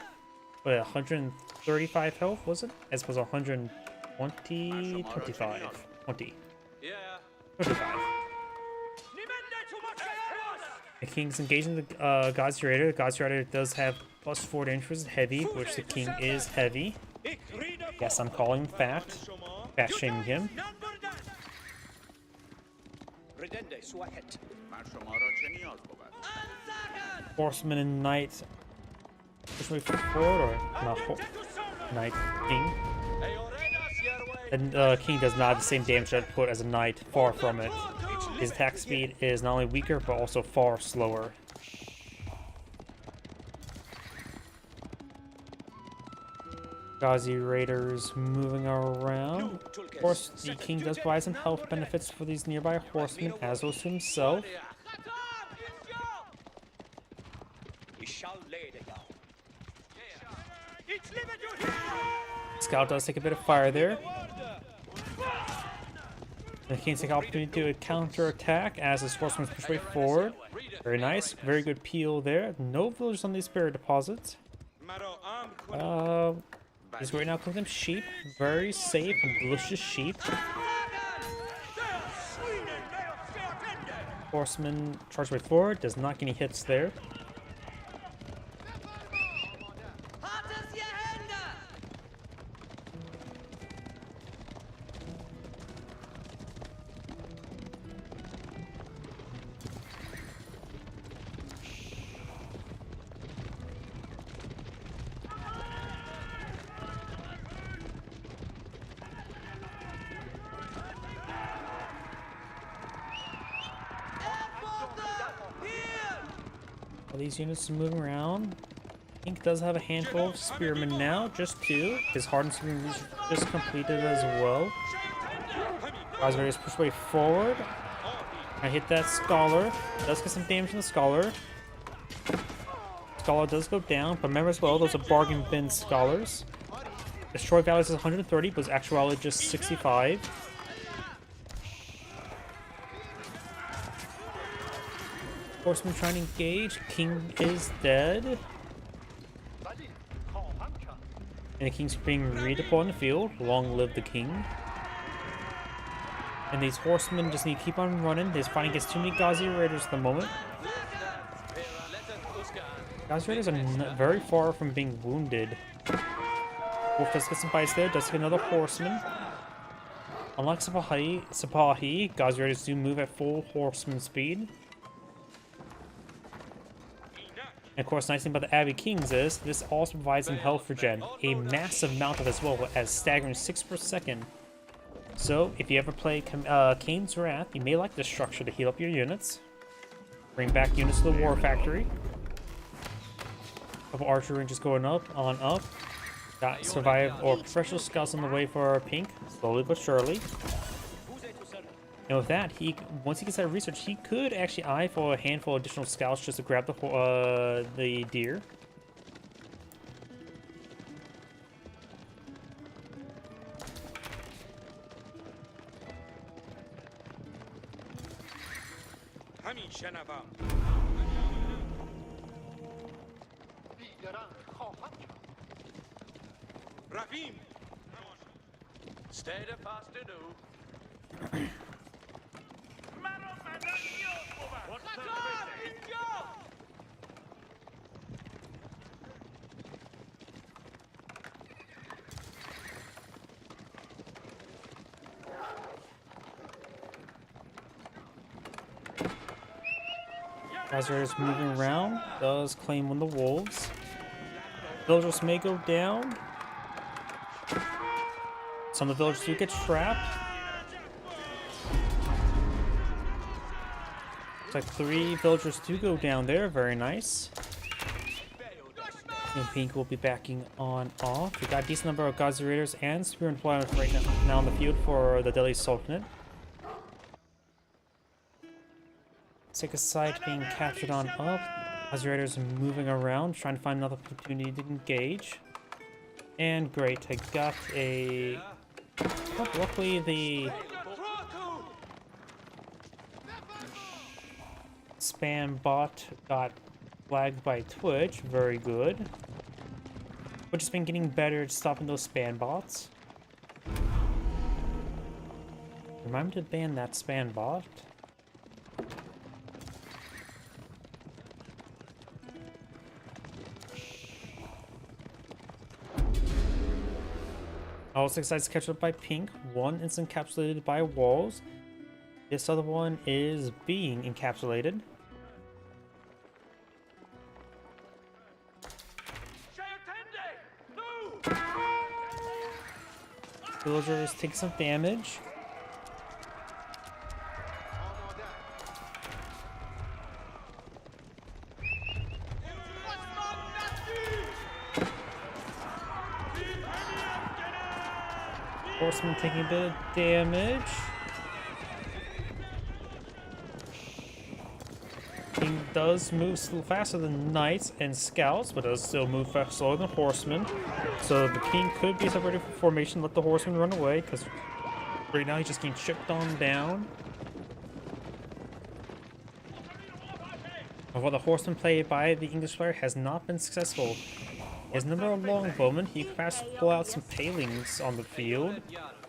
But 135 health, was it? As opposed to 120, 25, 20. Yeah. 25. The King's engaging the Ghazi Raider. The Ghazi Raider does have +4 damage versus heavy, which the King is heavy. Yes, I'm calling him fat. Fat shaming him. Horseman and Knight. Which way forward or not? Knight King. And King does not have the same damage output as a Knight. Far from it. His attack speed is not only weaker but also far slower. Ghazi Raiders moving around. Of course, the King does provide some health benefits for these nearby horsemen, as well as himself. Scout does take a bit of fire there. The King takes the opportunity to counter-attack as his horsemen push way forward. Very nice. Very good peel there. No villagers on these spirit deposits. He's right now cooking them sheep. Very safe and delicious sheep. Horseman charges way forward. Does not get any hits there. All these units are moving around. Pink does have a handful of spearmen now, just 2. His hardened spearmen just completed as well. Guys ready to push way forward. I hit that Scholar. Does get some damage on the Scholar. Scholar does go down, but remember as well, those are bargain bin Scholars. Destroy values is 130, but it's actually just 65. Horseman trying to engage. King is dead. And the King's being redeployed on the field. Long live the King. And these horsemen just need to keep on running. They're fighting against too many Ghazi Raiders at the moment. Ghazi Raiders are very far from being wounded. Wolf does get some bites there. Does get another horseman. Unlike Sipahi, Ghazi Raiders do move at full horseman speed. And of course, the nice thing about the Abbey Kings is this also provides them health regen, a massive amount of as well, as staggering 6 per second. So, if you ever play Kane's Wrath, you may like this structure to heal up your units. Bring back units to the War Factory. Couple archer ranges going up, on up. Got survive or professional scouts on the way for Pink, slowly but surely. And with that, once he gets that research, he could actually eye for a handful of additional scouts just to grab the deer. Stay faster, do. Azrael is moving around, does claim one of the wolves. Villagers may go down. Some of the villagers do get trapped. Looks like 3 villagers do go down there, very nice. And Pink will be backing on off. We got a decent number of Ghazi Raiders and Spear and Flyers right now on the field for the Delhi Sultanate. Take a site being captured on up. Ghazi Raiders moving around, trying to find another opportunity to engage. And great, I got a... Oh, luckily the... spam bot got flagged by Twitch, very good. Which has been getting better at stopping those spam bots. Remind me to ban that spam bot. Also excited to catch up by Pink. One is encapsulated by walls. This other one is being encapsulated. Villagers take some damage. Horseman taking a bit of damage. King does move faster than Knights and Scouts, but does still move slower than Horsemen. So the King could be separated from formation, let the Horseman run away, because right now he's just getting chipped on down. While the Horseman played by the English player has not been successful, his number of longbowmen, he can perhaps pull out some palings on the field.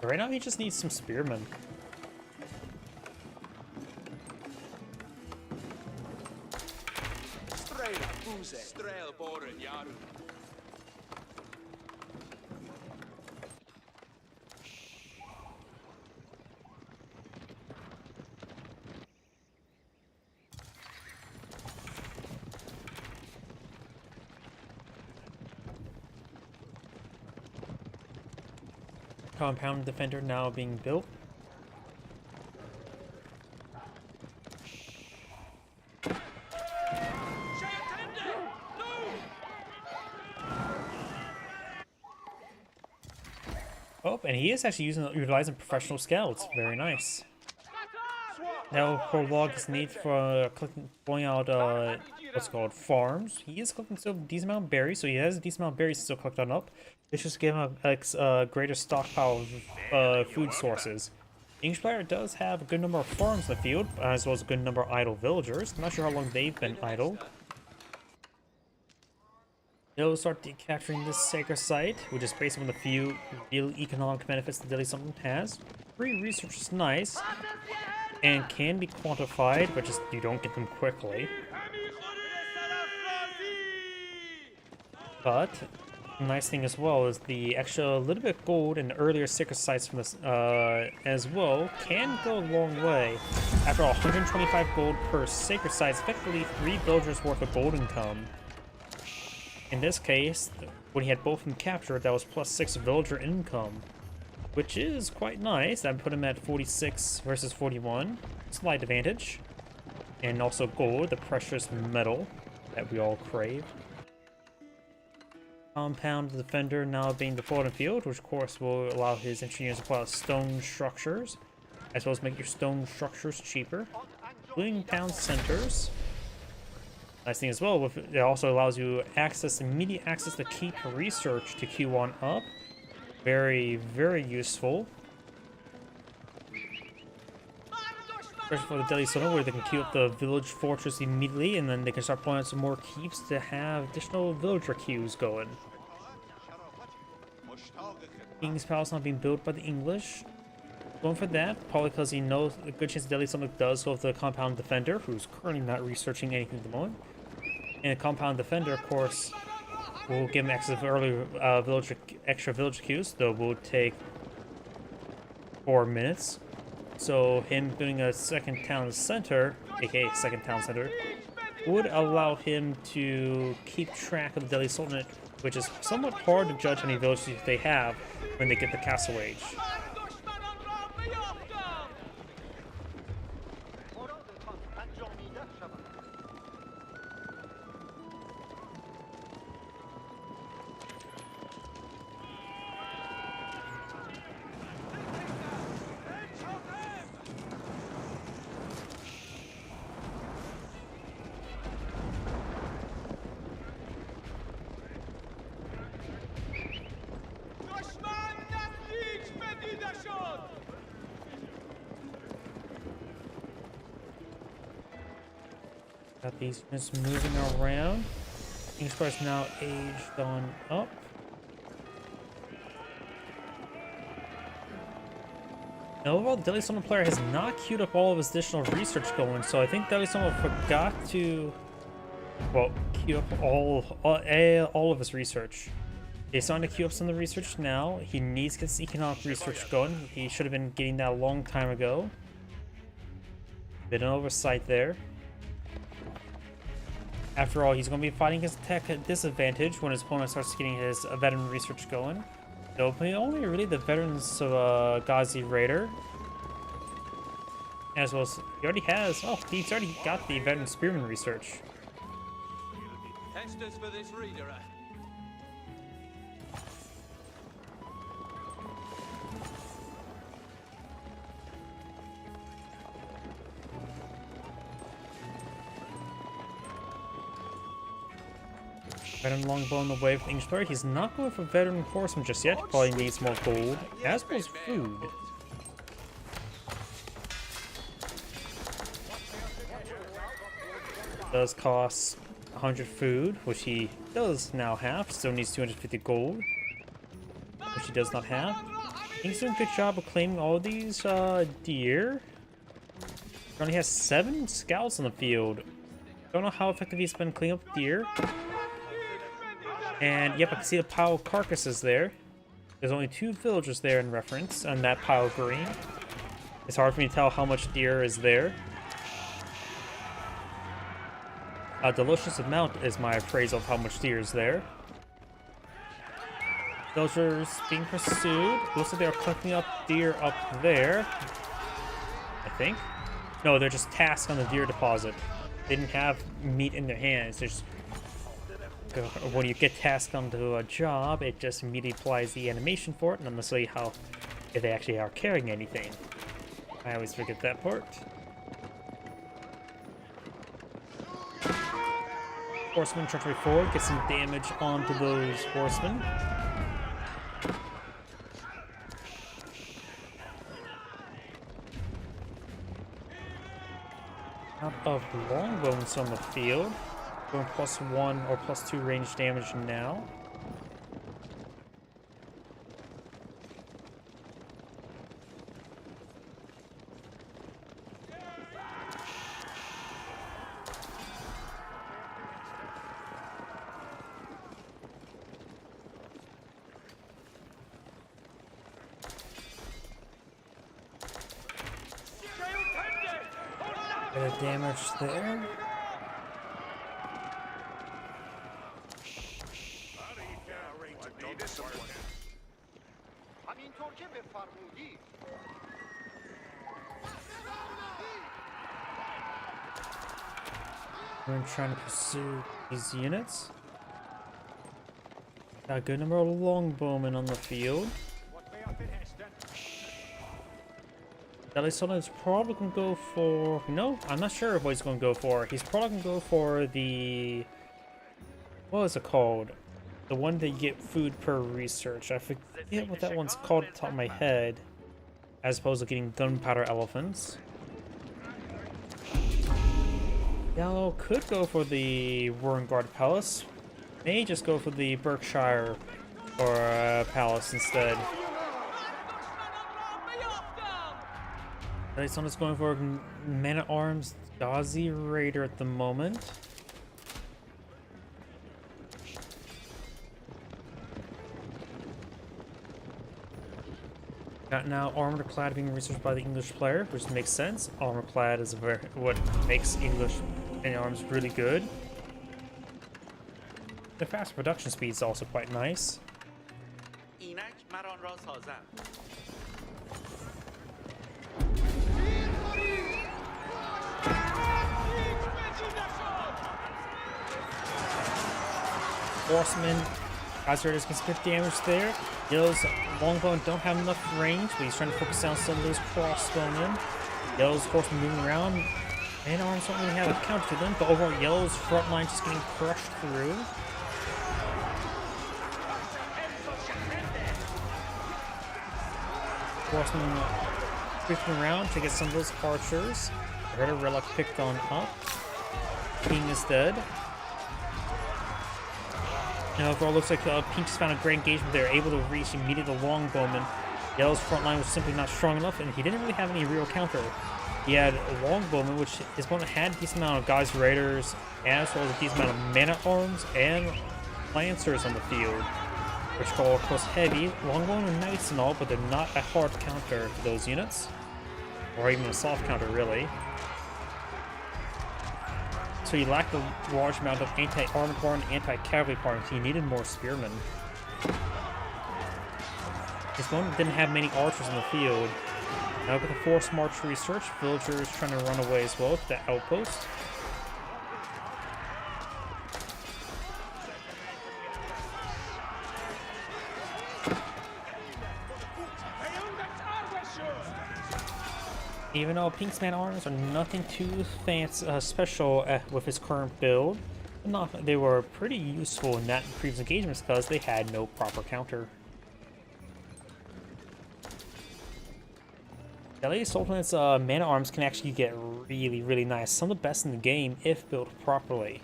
But right now he just needs some spearmen. Compound defender now being built. Oh, and he is actually utilizing professional scouts. Very nice. Now prologue his need for going out what's called farms. He is collecting still a decent amount of berries, so he has a decent amount of berries still collected up. It's just give him a greater stockpile of food sources. English player does have a good number of farms in the field, as well as a good number of idle villagers. I'm not sure how long they've been idle. They'll start capturing this sacred site, which is based on the few real economic benefits that Delhi Sultan has. Free research is nice and can be quantified, but just you don't get them quickly. But the nice thing as well is the extra little bit of gold and earlier sacred sites from this as well can go a long way. After all, 125 gold per sacred site is effectively 3 villagers worth of gold income. In this case, when he had both of them captured, that was plus 6 villager income, which is quite nice. That put him at 46 versus 41. Slight advantage. And also gold, the precious metal that we all crave. Compound defender now being deployed in the field, which of course will allow his engineers to pull out stone structures, as well as make your stone structures cheaper. Building town centers. Nice thing as well, it also allows you immediate access to keep research to Q1 up. Very, very useful. Especially for the Delhi Sultan, where they can queue up the village fortress immediately, and then they can start pulling out some more keeps to have additional villager queues going. King's Palace not being built by the English. Going for that, probably because he knows a good chance Delhi Sultan does go with the Compound Defender, who's currently not researching anything at the moment. And a Compound Defender, of course, will give him access to early extra villager queues, though will take 4 minutes. So him building a second town center, aka second town center, would allow him to keep track of the Delhi Sultanate, which is somewhat hard to judge any villages they have when they get the castle age. Got these units moving around. English is now aged on up. Now overall, the Delhi Sultan player has not queued up all of his additional research going, so I think Delhi Sultan forgot to, well, queue up all of his research. He's starting to queue up some of the research now. He needs to get his economic research going. He should have been getting that a long time ago. Bit of an oversight there. After all, he's going to be fighting his tech disadvantage when his opponent starts getting his veteran research going. So only really the veterans of Ghazi Raider. As well as, he already has, oh, he's already got the veteran spearman research. Testers for this reader. Veteran longbow on the way with the English player. He's not going for veteran horseman just yet. Probably needs more gold, as well as food. Does cost 100 food, which he does now have. Still needs 250 gold, which he does not have. He's doing a good job of claiming all these deer. He only has 7 scouts on the field. Don't know how effective he's been cleaning up deer. And yep, I can see a pile of carcasses there. There's only 2 villagers there in reference on that pile of green. It's hard for me to tell how much deer is there. A delicious amount is my appraisal of how much deer is there. Villagers being pursued. Looks like they're collecting up deer up there. I think. No, they're just tasked on the deer deposit. They didn't have meat in their hands. They're just when you get tasked onto a job, it just immediately applies the animation for it, not necessarily how if they actually are carrying anything. I always forget that part. Horseman trying to forward, get some damage onto those horsemen. Out of longbows on the field. Going +1 or +2 range damage now. Bit of damage there. همینطور که بفرمودید. We're trying to pursue these units. Got a good number of longbowmen on the field. Delisona is probably going to go for... No, I'm not sure what he's going to go for. He's probably going to go for the... What is it called? The one that you get food per research. I forget what that one's called at the top of my head. As opposed to getting gunpowder elephants. Yellow could go for the Warrengard Palace. May just go for the Berkshire or Palace instead. Delisona's going for Man-at-Arms Ghazi Raider at the moment. Got now armored clad being researched by the English player, which makes sense. Armored clad is what makes English Man-at-Arms really good. The fast production speed is also quite nice. Horseman, Ghazi Raiders gets good damage there. Yellow's longbow don't have enough range, but he's trying to focus down some of those crossbowmen. Yellow's horsemen moving around. Man-at-Arms don't really have a counter to them, but overall Yellow's front line just getting crushed through. Horsemen creeping around to get some of those archers. I heard a relic picked on up. King is dead. Now overall looks like Pink just found a great engagement there, able to reach immediately the longbowman. Yellow's front line was simply not strong enough, and he didn't really have any real counter. He had a longbowman, which his opponent had a decent amount of Ghazi Raiders, as well as a decent amount of Man-at-Arms and Lancers on the field, which call, of course, heavy. Longbowmen are nice and all, but they're not a hard counter for those units, or even a soft counter, really. So he lacked a large amount of anti-armored bar and anti-cavalry parts. He needed more spearmen. His opponent didn't have many archers in the field. Now with the forced march research, villagers trying to run away as well to the outpost. Even though Pink's Man-at-Arms are nothing too fancy, special with his current build, they were pretty useful in that previous engagements because they had no proper counter. The Lady Sultan's Man-at-Arms can actually get really nice, some of the best in the game if built properly.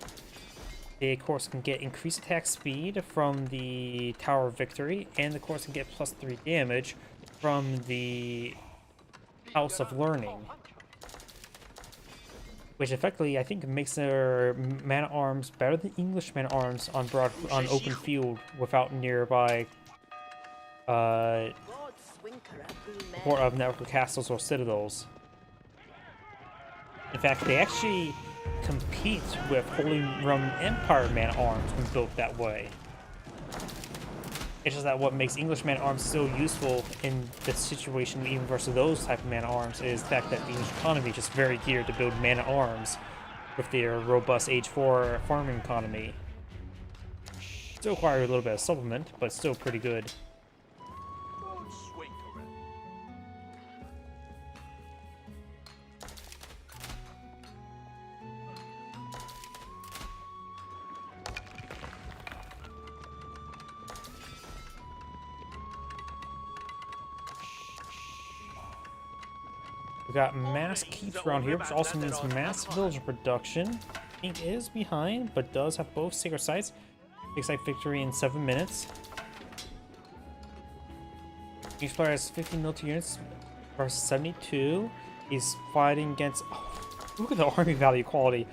They, of course, can get increased attack speed from the Tower of Victory, and of course can get +3 damage from the House of Learning, which effectively I think makes their Man-at-Arms better than English Man-at-Arms on open field without nearby support of network castles or citadels. In fact, they actually compete with Holy Roman Empire Man-at-Arms when built that way. It's just that what makes English Man-at-Arms so useful in this situation, even versus those type of Man-at-Arms, is the fact that the English economy is just very geared to build Man-at-Arms with their robust Age 4 farming economy. Still require a little bit of supplement, but still pretty good. Swing around. We got mass keeps around here, which also means mass villager production. Ink is behind, but does have both sacred sites. Big site victory in 7 minutes. Each player has 50 military units versus 72. He's fighting against. Oh, look at the army value quality.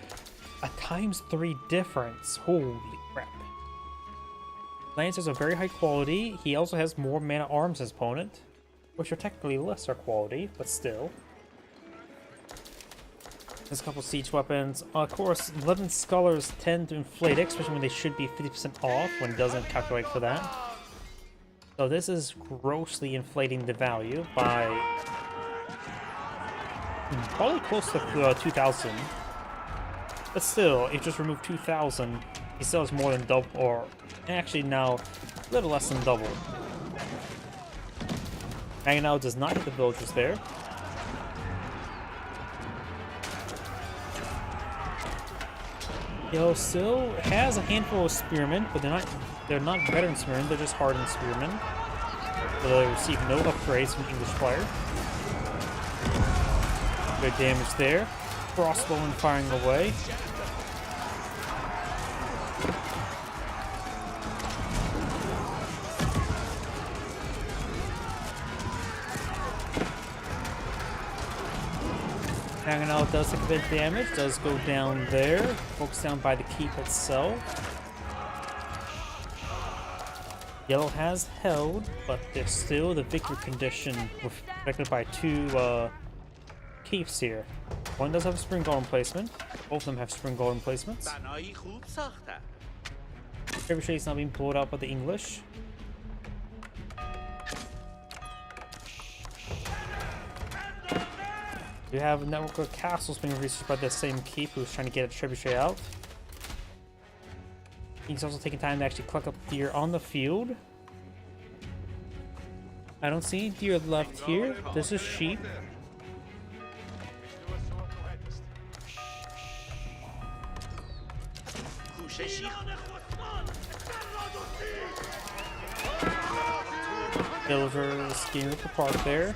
A ×3 difference. Holy crap. Lancers are very high quality. He also has more man at arms as opponent, which are technically lesser quality, but still. There's a couple siege weapons. Of course, 11 scholars tend to inflate it, especially when they should be 50% off when it doesn't calculate for that. So this is grossly inflating the value by probably close to 2,000. But still, if you just remove 2,000, he still has more than double, or actually now a little less than double. Magnao does not hit the villagers there. Yellow still has a handful of spearmen, but they're not veteran spearmen, they're just hardened spearmen. So they receive no upgrades from English player. Good damage there. Crossbowman firing away. Maganel does take a bit of damage, does go down there, focused down by the keep itself. Yellow has held, but there's still the victory condition protected by 2 keeps here. One does have a spring golem placement, both of them have spring golem placements. بنایی خوب ساخته. Trebuchet is now being pulled out by the English. You have a network of castles being researched by the same keep who's trying to get a trebuchet out. He's also taking time to actually collect up deer on the field. I don't see any deer left here. This is sheep. Villagers getting ripped apart there.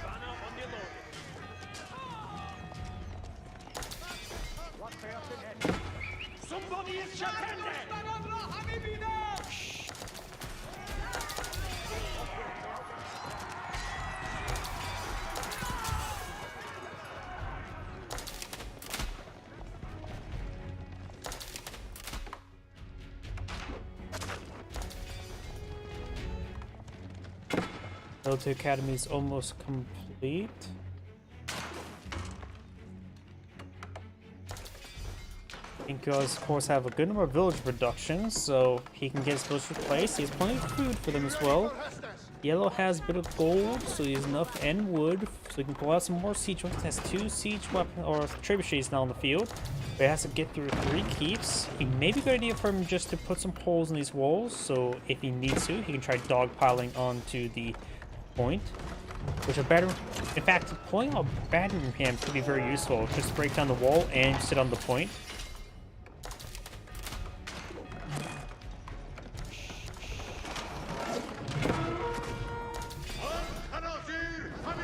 Military Academy is almost complete. Inkas, of course, have a good number of village productions, so he can get his village replaced. He has plenty of food for them as well. Yellow has a bit of gold, so he has enough and wood, so he can pull out some more siege weapons. Has 2 siege weapons or trebuchets now on the field, but he has to get through 3 keeps. It may be a good idea for him just to put some holes in these walls, so if he needs to, he can try dogpiling onto the point. Which a battering, in fact, pulling a battering ram could be very useful. Just break down the wall and sit on the point.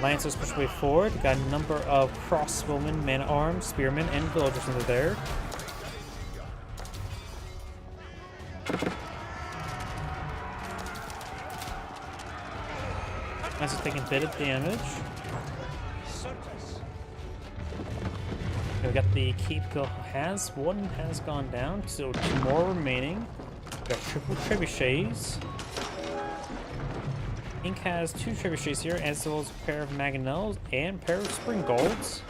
Lancers push way forward. Got a number of crossbowmen, man-at-arms, spearmen, and villagers under there. Lancers taking a bit of damage. We got the keep one has gone down, so 2 more remaining. We got triple trebuchets. Ink has 2 trebuchets here, as well as a pair of mangonels and a pair of spring golds.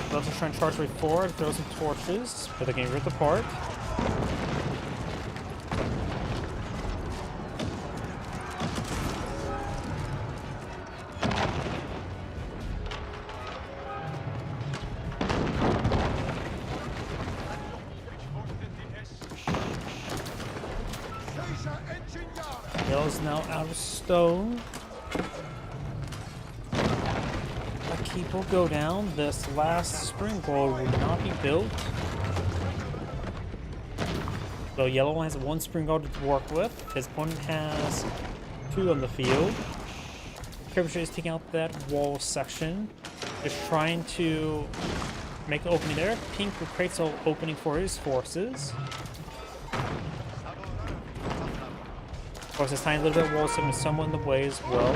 They're also trying to charge way forward, throw some torches, but they're getting ripped apart. Yellow's now out of stone. A keep will go down. This last springboard will not be built. So Yellow has one springboard to work with. His opponent has 2 on the field. Trebuchet is taking out that wall section. Just trying to make an opening there. Pink creates an opening for his forces. Of course, this tiny little bit of wall segment is somewhat in the way as well.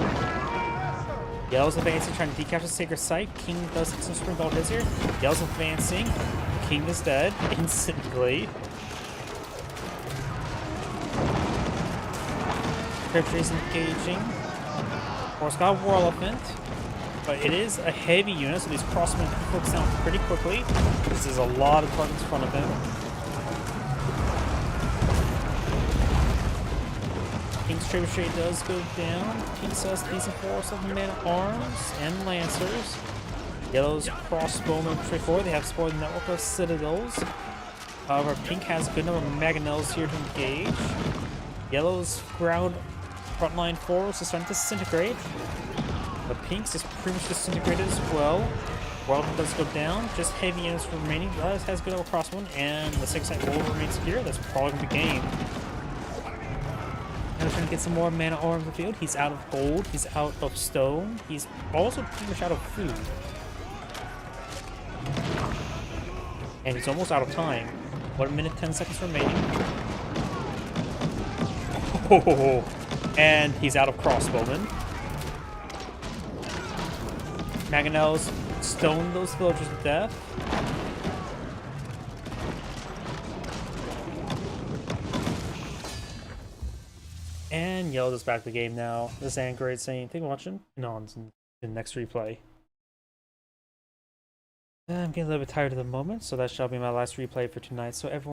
Yellow's advancing, trying to decapture the Sacred Site. King does some springboard hits here. Yellow's advancing. King is dead instantly. Trebuchet is engaging. Of course, got a War Elephant. But it is a heavy unit, so these crossmen can focus down pretty quickly. This is a lot of targets in front of him. King's Trebuchet does go down. King says decent force of men-at-arms and lancers. Yellow's crossbowmen push forward. They have spoiled the network of citadels. However, Pink has a good number of mangonels here to engage. Yellow's ground frontline force is starting to disintegrate. The Pinks is pretty much disintegrated as well. Wildman does go down. Just heavy units remaining. Raz has good over crossbow, and the 6-side wall remains here. That's probably going to be game. Now trying to get some more mana ore in the field. He's out of gold. He's out of stone. He's also pretty much out of food. And he's almost out of time. 1 minute, 10 seconds remaining. Oh, and he's out of crossbowmen. Mangonels stone those villagers to death. And Yellow is back to the game now. This is Anchorage saying, thank you for watching. And on to the next replay. I'm getting a little bit tired at the moment, so that shall be my last replay for tonight. So everyone.